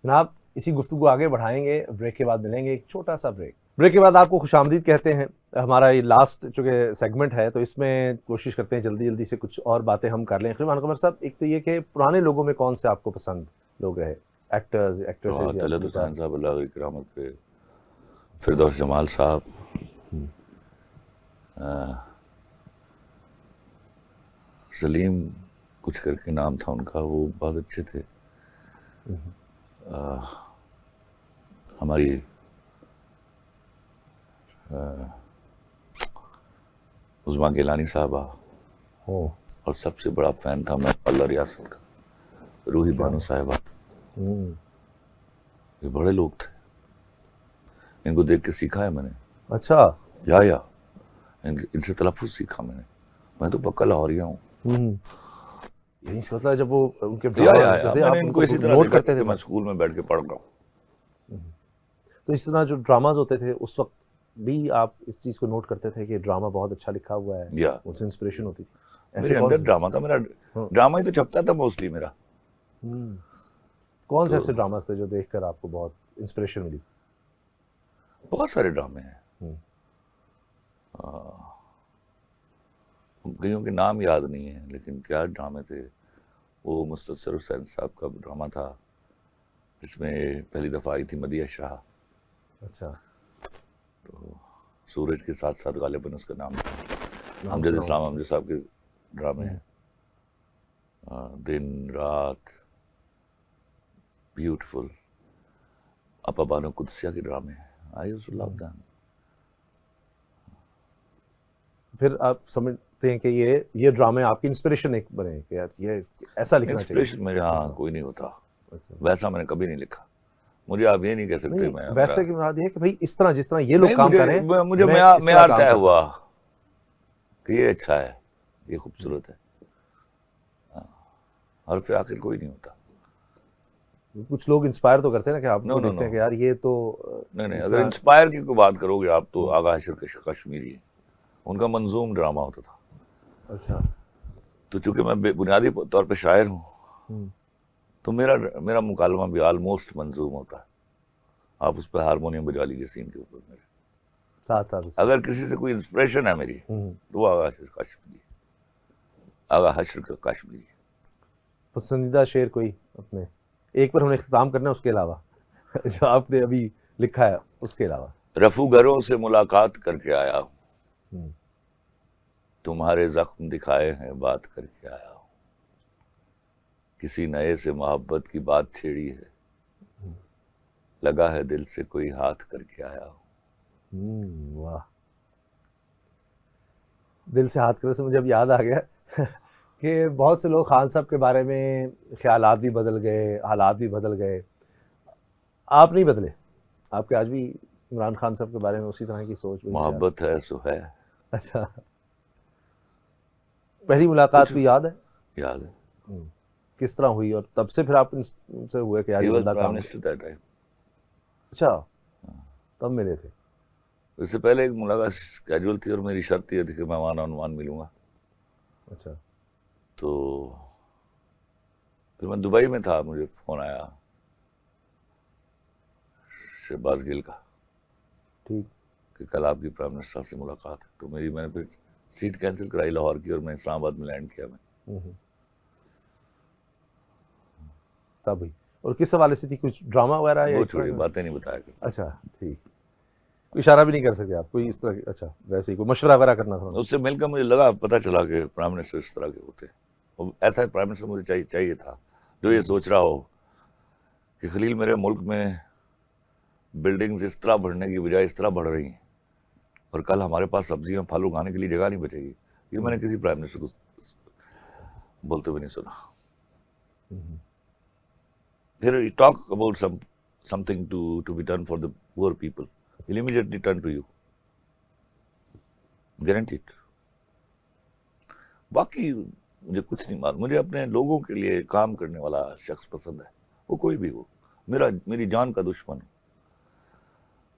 जनाब इसी गुफ्तगू आगे बढ़ाएंगे, ब्रेक के बाद मिलेंगे, एक छोटा सा ब्रेक के बाद आपको खुशामदीद कहते हैं। हमारा ये लास्ट चूँकि सेगमेंट है तो इसमें कोशिश करते हैं जल्दी जल्दी से कुछ और बातें हम कर लें। खलील कमर साहब, एक तो ये कि पुराने लोगों में कौन से आपको पसंद लोग रहे, एक्टर्स एक्ट्रेसेस? तलत हुसैन साहब अल्लाह की रहमत करे, फिरदौस जमाल साहब, सलीम कुछ करके नाम था उनका, वो बहुत अच्छे थे। हमारी उज़मा गिलानी साहबा, और सबसे बड़ा फैन था मैं अल्लाह रियासत का, रूही बानो साहिबा। ये बड़े लोग थे, इनको देख के सीखा है मैंने। अच्छा। या इनसे तलफ़ुज़ सीखा मैंने। मैं तो पक्का लाहौरिया हूँ। यही से मतलब जब वो उनके मैंने इनको इसी तरह नोट करते थे, मैं स्कूल में बैठ के पढ़ रहा हूँ। तो इस तरह जो ड्रामाज होते थे उस वक्त भी आप इस चीज़ को नोट करते थे कि ड्रामा बहुत अच्छा लिखा हुआ है, या उनसे इंस्पिरेशन होती थी? मेरे अंदर ड्रामा था, मेरा ड्रामा ही तो छपता था मोस्टली मेरा। कौन से ऐसे ड्रामास थे जो देखकर आपको बहुत इंस्पिरेशन मिली? बहुत सारे ड्रामे हैं, कईयों के नाम याद नहीं है, लेकिन क्या ड्रामे थे। वो मुस्तसर हुसैन साहब का ड्रामा था जिसमें पहली दफ़ा आई थी मदिया शाह। अच्छा। तो सूरज के साथ साथ गालिबन उसका नाम था। अमजद इस्लाम अमजद साहब के ड्रामे हैं, दिन रात, ब्यूटीफुल, अपा बानो कुदसिया के ड्रामे हैं। I used to love them. फिर आप समझते हैं कि ये ड्रामे आपकी इंस्पिरेशन एक बने कि यार ये ऐसा लिखना चाहिए? इंस्पिरेशन मेरे यहाँ कोई नहीं होता, वैसा मैंने कभी नहीं लिखा। मुझे आप ये नहीं कह सकते मैं वैसे की बात है कि भाई इस तरह जिस तरह ये लोग काम कर रहे हैं, मुझे मैं तय हुआ कि ये अच्छा है, ये खूबसूरत है, और फिर आखिर कोई नहीं होता। कुछ लोग इंस्पायर तो करते हैं ना कि आप देखते हैं कि यार ये तो नहीं, अगर इंस्पायर की कोई बात करोगे आप तो आगा हशर कश्मीरी है, उनका मंजूम ड्रामा होता था। अच्छा। तो चूंकि मैं बुनियादी तौर पे शायर हूँ, तो मेरा मुकालमा भी ऑलमोस्ट मंजूम होता है। आप उस पर हारमोनियम बजा लीजिए सीन के ऊपर मेरे साथ। अगर किसी से कोई इंस्पिरेशन है मेरी तो वो आगा हशर कश्मीरी, आगा हशर कश्मीरी। पसंदीदा शेर कोई अपने? एक पर हमने इख्तिताम करना है, उसके अलावा जो आपने अभी लिखा है उसके अलावा। रफू घरों से मुलाकात करके आया हूँ, तुम्हारे जख्म दिखाए हैं बात करके आया हूँ, किसी नए से मोहब्बत की बात छेड़ी है, लगा है दिल से कोई हाथ करके आया हूँ। वाह। दिल से हाथ करे से मुझे अब याद आ गया कि बहुत से लोग खान साहब के बारे में ख्यालात भी बदल गए, हालात भी बदल गए, आप नहीं बदले। आपके आज भी इमरान खान साहब के बारे में उसी तरह की सोच वही ख्याल। मोहब्बत है सो है। अच्छा, पहली मुलाकात कुछ को याद है? याद है। किस तरह हुई और तब से फिर आप इनसे हुए कि यार He ये was बंदा Prime काम। Minister that time. अच्छा, तब मिले थे। इससे पहले एक मुलाकात कैजुअल थी और मेरी शर्त ये थी कि मैं वन ऑन वन मिलूंगा। अच्छा, तो फिर मैं दुबई में था, मुझे फोन आया शहबाज गिल का ठीक। कि कल आपकी प्राइम मिनिस्टर साहब से मुलाकात है। तो मैंने फिर सीट कैंसिल कराई लाहौर की और मैं इस्लामाबाद में लैंड किया। मैं तब हुई। और किस हवाले से थी, कुछ ड्रामा वगैरह या वो इस तरह छोड़ी का? बातें नहीं बताया करता। अच्छा, ठीक। कोई इशारा भी नहीं कर सके आप, कोई इस तरह की? अच्छा, वैसे ही कोई मशवरा वगैरह करना था? उससे मिलकर मुझे लगा, पता चला कि प्राइम मिनिस्टर इस तरह के होते हैं। और ऐसा प्राइम मिनिस्टर मुझे चाहिए था जो ये सोच रहा हो कि खलील मेरे मुल्क में बिल्डिंग्स इस तरह बढ़ने की बजाय इस तरह बढ़ रही हैं और कल हमारे पास सब्जियां फल उगाने के लिए जगह नहीं बचेगी। ये मैंने किसी प्राइम मिनिस्टर को बोलते हुए नहीं सुना। फिर talk about something to be done for the poor people, he'll immediately turn to you, guaranteed। बाकी मुझे कुछ नहीं मालूम। मुझे अपने लोगों के लिए काम करने वाला शख्स पसंद है, वो कोई भी हो। मेरी जान का दुश्मन,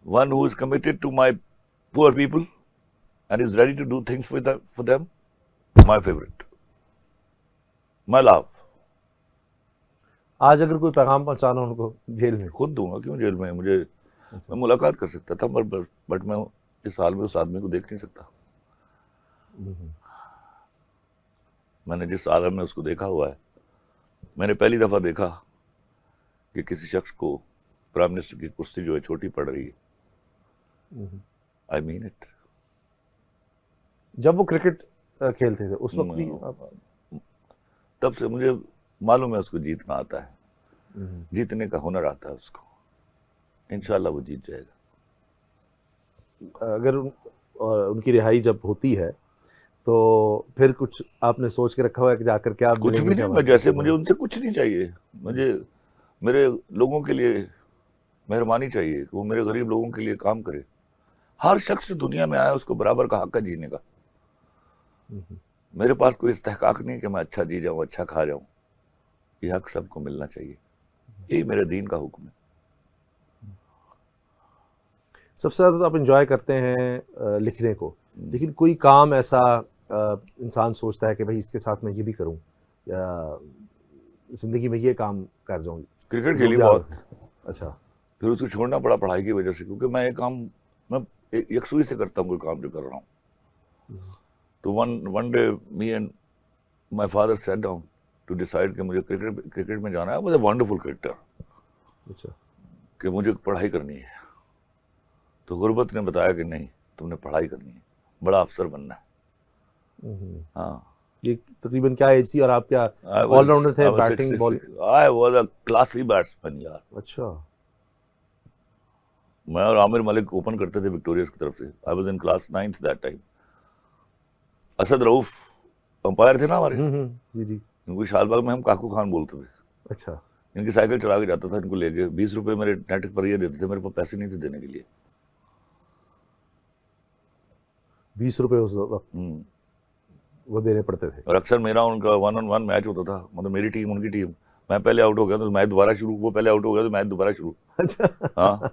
one who is committed to my poor people and is ready to do things for them, my favorite, my love। आज अगर कोई पैगाम पहुंचाना उनको जेल में? खुद दूंगा, क्यों जेल में? मैं मुलाकात कर सकता था, बट मैं इस हाल में उस आदमी को देख नहीं सकता। मैंने जिस आलम में उसको देखा हुआ है, मैंने पहली दफा देखा कि किसी शख्स को प्राइम मिनिस्टर की कुर्सी जो है छोटी पड़ रही है। I mean it. जब वो क्रिकेट खेलते थे उस वक्त भी तब से मुझे मालूम है उसको जीतना आता है, जीतने का हुनर आता है उसको। इंशाल्लाह वो जीत जाएगा। अगर उनकी रिहाई जब होती है तो फिर कुछ आपने सोच के रखा हुआ है कि जाकर क्या? कुछ भी नहीं। मैं जैसे, मुझे उनसे कुछ नहीं चाहिए। मुझे मेरे लोगों के लिए मेहरबानी चाहिए कि वो मेरे गरीब लोगों के लिए काम करे। हर शख्स दुनिया में आया, उसको बराबर का हक है जीने का। मेरे पास कोई इस्तेहकाक नहीं कि मैं अच्छा जी जाऊं, अच्छा खा जाऊं। ये हक सबको मिलना चाहिए, यही मेरे दीन का हुक्म है। सबसे ज़्यादा तो आप इंजॉय करते हैं लिखने को, लेकिन कोई काम ऐसा इंसान सोचता है कि भाई इसके साथ मैं ये भी करूं या जिंदगी में ये काम कर जाऊं? क्रिकेट खेली बहुत। अच्छा। फिर उसको छोड़ना पड़ा पढ़ाई की वजह से, क्योंकि मैं ये काम मैं यकसुई से करता हूँ, कोई काम जो कर रहा हूँ। तो one day me and my father sat down to decide कि मुझे क्रिकेट में जाना है। मुझे वंडरफुल क्रिकेटर। अच्छा। कि मुझे पढ़ाई करनी है। तो गुरबत ने बताया कि नहीं, तुमने पढ़ाई करनी है, बड़ा अफसर बनना है। हाँ। ये तकरीबन क्या एज थी और आप क्या ऑलराउंडर थे? Batting, bowling? I was a classy batsman यार। अच्छा। मैं और आमिर मलिक ओपन करते थे विक्टोरियस की तरफ से। I was in class 9th that time. Asad Rauf umpire थे ना हमारे। जी जी। इनको शाहबाग में हम काकू खान बोलते थे। अच्छा। इनकी साइकिल चला के जाता था, इनको लेके 20 रुपए मेरे नेट पर ये देते थे, मेरे पास पैसे नहीं थे देने के लिए। 20 रुपए उस वक्त वो देने पड़ते थे। और अक्सर मेरा उनका 1-on-1 मैच होता था, मतलब मेरी टीम उनकी टीम। मैं पहले आउट हो गया तो मैच दोबारा शुरू, वो पहले आउट हो गया तो मैच दोबारा शुरू। अच्छा। हाँ।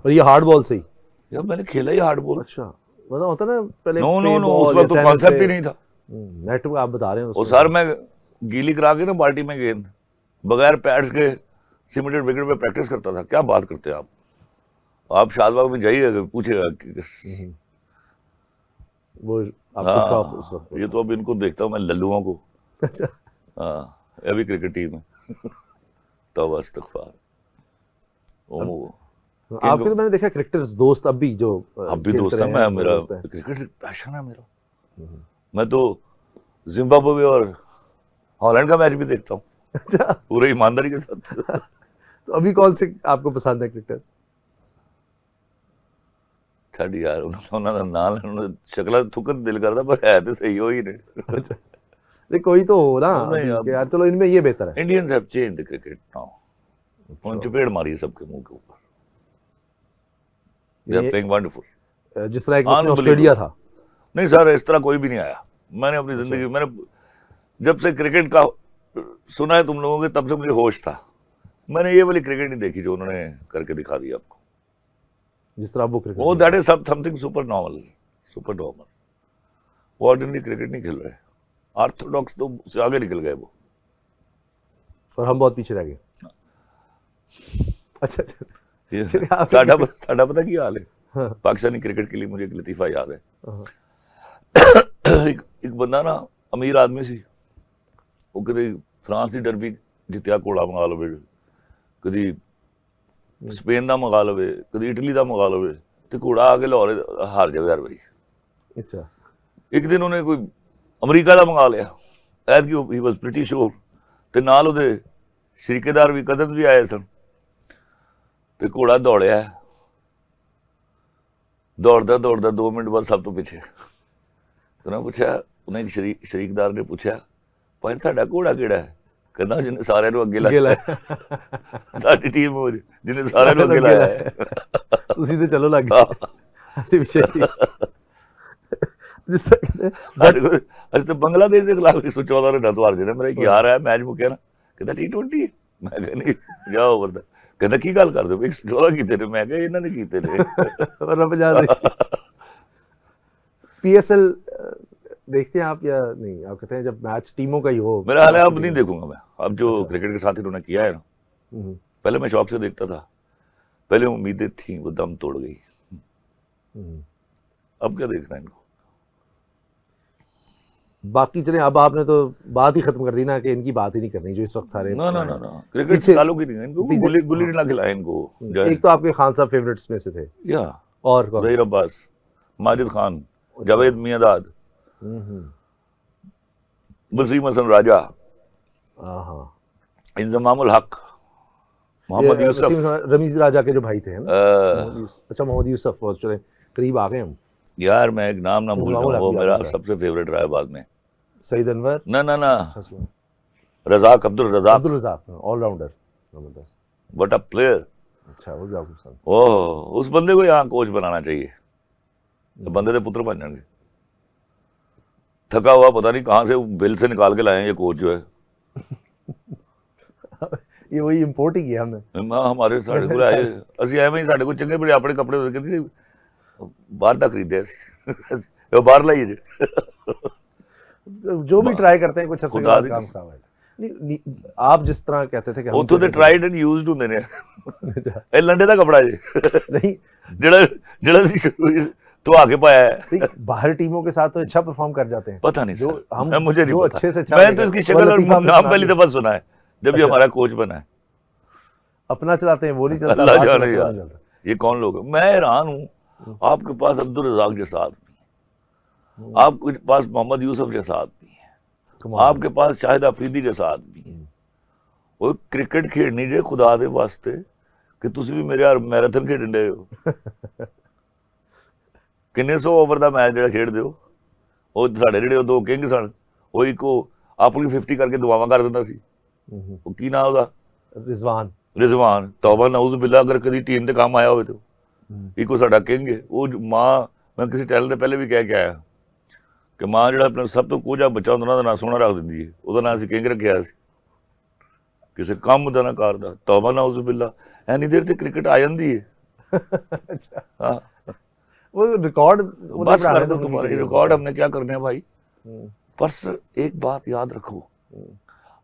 और ये हार्ड बॉल से ही? यार मैंने खेला ही हार्ड बॉल। अच्छा। मतलब होता ना पहले? नो, उस वक्त तो कॉन्सेप्ट ही नहीं था। नेट पे आप बता रहे हैं और सर मैं गीली करा के ना बाल्टी में गेंद बगैर पैड्स के सीमेंटेड विकेट पे प्रैक्टिस करता था। क्या बात करते हैं आप शाहबाग में जाइए, पूछेगा वो आपको शौक उस वक्त? ये तो अब इनको देखता हूँ मैं, लल्लुओं को। अच्छा। हाँ, अभी क्रिकेट टीम है। तौबा इस्तग़फ़ार। आपके तो मैंने देखा क्रिकेटर्स दोस्त अब भी जो अब भी दोस्त है। मैं, मेरा क्रिकेट पैशन है मेरा। मैं तो जिम्बाब्वे और हॉलैंड का मैच भी देखता हूँ। अच्छा। पूरे ईमानदारी के साथ। तो अभी कौन से आपको पसंद है क्रिकेटर्स? ਛੱਡ ਯਾਰ, ਉਹਨਾਂ ਦਾ ਨਾਂ ਲੈਣ ਨੂੰ ਸ਼ਕਲਾਂ ਥੁੱਕਣ ਦਿਲ ਕਰਦਾ, ਪਰ ਹੈ ਤੇ ਸਹੀ ਹੋਈ ਨੇ। अच्छा, नहीं कोई तो हो ना नहीं, कि अब- यार चलो इनमें ये बेहतर है। Indians have changed the cricket now. उन्होंने चपेड़ मारी है सबके मुंह के ऊपर। दे आर ये प्लेइंग वंडरफुल। जिस तरह एक वक्त में Unbelievable। ऑस्ट्रेलिया था। नहीं सर, इस तरह कोई भी नहीं आया। मैंने अपनी जिंदगी, मैंने जब से क्रिकेट का सुना है तुम लोगों के, तब से मुझे होश था। मैंने ये वाली क्रिकेट नहीं देखी जो उन्होंने करके दिखा दी आपको। जिस तरह वो क्रिकेट वो that is something super normal, super normal. वो ऑर्डिनरी क्रिकेट नहीं खेल रहे, ऑर्थोडॉक्स तो उससे आगे निकल गए वो। और हम बहुत पीछे रह गए। अच्छा अच्छा। ये फिर आप- साडा पता की हाल है हाँ, पाकिस्तानी क्रिकेट के लिए। मुझे एक लतीफा याद है। हाँ, एक बंदा ना अमीर आदमी सी, वो कभी फ्रांस की डरबी जितया घोड़ा मंगा लवे, कभी स्पेन का मंगा लवे, कभी इटली का मंगा लवे, तो घोड़ा आके लाहौर हार जाए हर बारी। अच्छा एक दिन उन्हें कोई अमरीका का मंगा लिया, ऐतकी ही वाज प्रीटी श्योर, ते नाल उहदे शरीकेदार भी, कजन भी आए सन। ते घोड़ा दौड़िया, दौड़दा दौड़दा 2 मिनट बाद सब तो पीछे। तो उन्हें पूछा, उन्हें शरीकदार ने पूछा, भाई साडा घोड़ा केड़ा है? कहना जिन्हें सारे अगे अगे लाया, लाया। साडी टीम हो जिन्हें सारे अगे लाया है। उसी से चलो लग गए। हंसी विषय थी। जिस तरह कहते हैं, ਸਾਡੇ ਕੋਲ ਅਸੀਂ ਤਾਂ ਬੰਗਲਾਦੇਸ਼ ਦੇ ਖਿਲਾਫ 114 ਰਨ ਤੋਂ ਹਾਰ ਗਏ। ਮੇਰਾ ਕੀ ਹਾਰ ਹੈ ਮੈਚ ਮੁੱਕਿਆ ਨਾ, ਕਹਿੰਦਾ T20। ਮੈਂ ਕਿਹਾ ਨਹੀਂ ਜਾ ਓਵਰ ਦਾ। ਕਹਿੰਦਾ ਕੀ ਗੱਲ ਕਰਦੇ ਹੋ, 114 ਕੀਤੇ ਨੇ। ਮੈਂ ਕਿਹਾ ਇਹਨਾਂ ਨੇ ਕੀਤੇ ਨੇ। वरना 50 PSL देखते हैं आप या नहीं? आप कहते हैं जब मैच टीमों का ही हो। मेरा हाल है अब नहीं देखूंगा मैं। अब जो क्रिकेट के साथ इन्होंने किया है ना, हम्म, पहले मैं शौक से देखता था, पहले उम्मीदें थी, वो दम तोड़ गई। हम्म। अब क्या देखना है इनको। बाकी चले, अब आपने तो बात ही खत्म कर दी ना कि इनकी बात ही नहीं करनी जो इस वक्त सारे ना ना ना ना, क्रिकेट पीछे- से ताल्लुक ही नहीं है इनको। पीछे- गुल्ली गुल्ली डंडा खिलाए इनको। एक तो आपके खान साहब फेवरेट्स में से थे, या और कौन? जहीर अब्बास, माजिद खान, जावेद मियांदाद, हम्म, वसीम हसन राजा, हाँ। इंजमामुल हक, मोहम्मद ये यूसुफ। रमीज राजा के जो भाई थे, है ना? मोहम्मद यूसुफ। अच्छा, मोहम्मद यूसुफ। और चले करीब आ गए हम। यार मैं एक नाम ना भूल इंजमामुल जाऊं, वो हक भी मेरा आपका है। सबसे फेवरेट रहा है बाद में। सईद अनवर। ना ना ना, अच्छा, रजाक, अब्दुल रजाक, अब्दुल रज़ाक, ऑलराउंडर, जबरदस्त। What a player. अच्छा, वो भी आपको पसंद। ओह, उस बंदे को यहाँ कोच बनाना चाहिए, तो बंदे के पुत्र बन जाएंगे। थका हुआ पता नहीं कहाँ से बिल से निकाल के लाए हैं ये कोच जो है। ये वही इंपोर्ट ही किया हमने। हमारे साढ़े को आए, ਅਸੀਂ ਐਵੇਂ ਹੀ ਸਾਡੇ ਕੋਲ ਚੰਗੇ ਬੜੇ ਆਪਣੇ ਕੱਪੜੇ ਹੋ ਕਹਿੰਦੇ ਬਾਹਰ ਦਾ ਖਰੀਦਿਆ ਸੀ। ਉਹ ਬਾਹਰ ਲਈ ਜੇ। जो भी ट्राई करते हैं कुछ अरसे के खुदा बाद दी काम कसम। खराब है। नहीं, आप जिस तरह कहते थे कि हम ਉੱਥੋਂ ਦੇ तो- ਟ੍ਰਾਈਡ ਐਂਡ ਯੂਜ਼ਡ ਹੁੰਦੇ ਨੇ। ਇਹ ਲੰਡੇ ਦਾ ਕਪੜਾ ਜੇ, नहीं, ਜਿਹੜਾ ਅਸੀਂ ਧਵਾ ਕੇ ਪਾਇਆ है। नहीं, बाहर टीमों के साथ तो अच्छा परफॉर्म कर जाते हैं। पता नहीं जो सर, हम मुझे नहीं जो पता। अच्छे से अच्छा मैं तो करेगा, इसकी वो शक्ल और लतीफ़ा हमने नाम सुना पहली दिया। दफा सुना है जब ये अच्छा। हमारा कोच बना है। अपना चलाते हैं वो नहीं चलता, अल्लाह बाहर जाने चलाते हैं वो यार, नहीं चलता। ये कौन लोग हैं? मैं हैरान हूँ, आपके पास अब्दुल रजाक जैसा आदमी, आपके पास मोहम्मद यूसुफ जैसा आदमी है, कमाल। आपके पास शाहिद अफरीदी जैसा आदमी है। वो क्रिकेट खेलनी जे खुदा दे वास्ते कि तुसी भी मेरे यार मैराथन खेडन डे हो। किन्ने 100 ओवर ਦਾ ਮੈਚ ਜਿਹੜਾ ਖੇਡਦੇ ਹੋ, ਉਹ ਸਾਡੇ ਜਿਹੜੇ ਉਹ ਦੋ ਕਿੰਗ ਸਨ, ਉਹ ਇੱਕੋ ਆਪਣੀ 50 ਕਰਕੇ ਦੁਆਵਾਂ ਕਰ ਦਿੰਦਾ ਸੀ। हम्म, ਉਹ ਕੀ ਨਾਮ ਉਹਦਾ? रिजवान। रिजवान। तौबा नाउज़ बिल्ला, अगर कभी टीम ਦੇ ਕੰਮ ਆਇਆ ਹੋਵੇ तो ਇੱਕੋ ਸਾਡਾ ਕਿੰਗ ਹੈ। ਉਹ ਮਾਂ, ਮੈਂ ਕਿਸੇ ਚੈਨਲ ਤੇ ਪਹਿਲੇ ਵੀ ਕਹਿ ਕੇ ਆਇਆ ਕਿ ਮਾਂ ਜਿਹੜਾ ਆਪਣਾ ਸਭ ਤੋਂ ਕੋਝਾ ਬੱਚਾ ਹੁੰਦਾ ਉਹਨਾਂ ਦਾ ਨਾਂ ਸੋਹਣਾ ਰੱਖ ਦਿੰਦੀ ਹੈ। ਉਹਦਾ ਨਾਂ ਅਸੀਂ ਕਿੰਗ ਰੱਖਿਆ ਸੀ, ਕਿਸੇ ਕੰਮ ਦਾ ਨਾ ਕਰਦਾ। ਤੌਬਾ ਨਾਉਜ਼ ਬਿल्ला। ਐਨੀ ਦੇਰ ਤੇ ਕ੍ਰਿਕਟ ਆ ਜਾਂਦੀ ਹੈ। अच्छा, हाँ, वो रिकॉर्ड बस कर दो तुम्हारे रिकॉर्ड, हमने क्या करने हैं भाई। हम्म, पर एक बात याद रखो,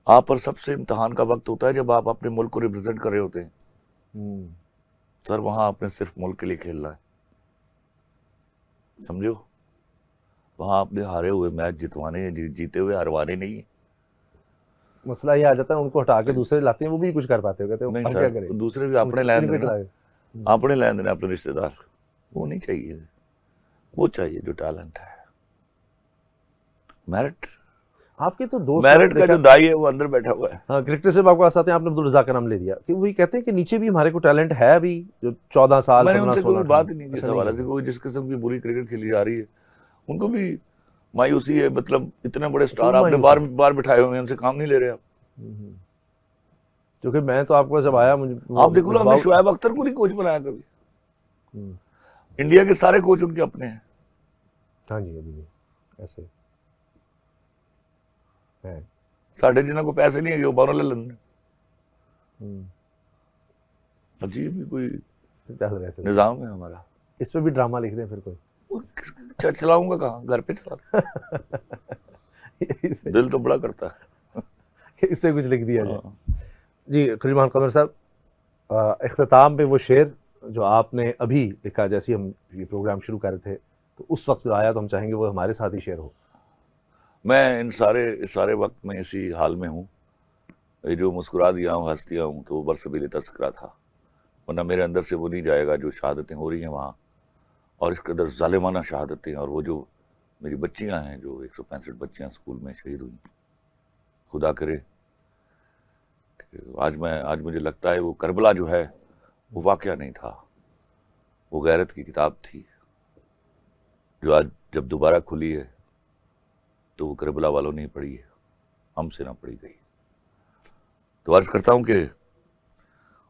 आप पर सबसे इम्तहान का वक्त होता है जब आप अपने मुल्क को रिप्रेजेंट कर रहे होते हैं। सर वहां आपने सिर्फ मुल्क के लिए खेलना है, समझो। वहां आपने हारे हुए मैच जितवाने हैं, जीते हुए हरवाने नहीं है। मसला ये आ जाता है, उनको हटा के दूसरे लाते हैं, वो भी कुछ कर पाते हो, कहते हो नहीं हम क्या सर, करें, दूसरे भी अपने लैन इनको देना, चलाए। अपने लैन देना, अपने रिश्तेदार। वो नहीं चाहिए, वो चाहिए जो टैलेंट है, मेरिट। आपके तो दोस्त मेरिट का जो दाई है वो अंदर बैठा हुआ है। हाँ, क्रिकेटर से आपको आते हैं, आपने अब्दुल रज़ाक का नाम ले दिया कि वही कहते हैं कि नीचे भी हमारे को टैलेंट है अभी, जो 14 साल मैंने 15 उनसे 16 कोई बात ही नहीं की ऐसा इस हवाले से, कोई जिस किस्म की बुरी क्रिकेट खेली जा रही है उनको भी मायूसी है। मतलब इतने बड़े स्टार आपने बार बार बिठाए हुए हैं, उनसे काम नहीं ले रहे आप। क्योंकि मैं तो आपको जब आया मुझे आप देखो ना, हमने शुएब अख्तर को नहीं कोच बनाया कभी। इंडिया के सारे कोच उनके अपने हैं। हाँ जी, अभी भी ऐसे है। साढ़े जिन्हों को पैसे नहीं है वो बाहरों ले लेने। अजीब ही कोई निजाम है हमारा। इस पे भी ड्रामा लिख दें फिर कोई। चलाऊंगा कहाँ, घर पे चला। दिल तो बड़ा करता है। इस पे कुछ लिख दिया जाए। जी खलील मोहम्मद कमर साहब, इख्तिताम पे वो शेर जो आपने अभी लिखा, जैसे हम ये प्रोग्राम शुरू कर रहे थे तो उस वक्त जो आया, तो हम चाहेंगे वो हमारे साथ ही शेयर हो। मैं इन सारे वक्त में इसी हाल में हूँ। ये जो मुस्कुरा दिया हूँ, हंस दिया हूँ, तो वो बरसबील तस्करा था, वरना मेरे अंदर से वो नहीं जाएगा जो शहादतें हो रही हैं वहाँ, और इस कदर जालिमाना शहादतें। और वो जो मेरी बच्चियाँ हैं, जो 165 बच्चियाँ स्कूल में शहीद हुई, खुदा करे आज मुझे लगता है वो करबला जो है वो वाक़या नहीं था, वो गैरत की किताब थी, जो आज जब दोबारा खुली है तो वो करबला वालों ने पढ़ी है, हमसे ना पढ़ी गई। तो अर्ज करता हूं कि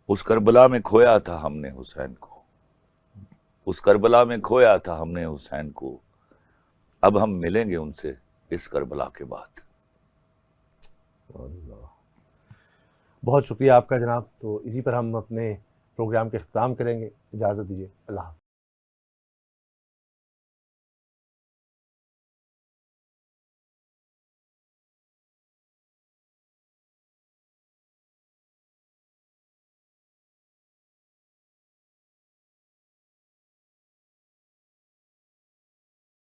उस करबला में खोया था हमने हुसैन को, उस करबला में खोया था हमने हुसैन को, अब हम मिलेंगे उनसे इस करबला के बाद। बहुत शुक्रिया आपका जनाब। तो इसी पर हम अपने प्रोग्राम के इख्तिताम करेंगे। इजाज़त दीजिए। अल्लाह।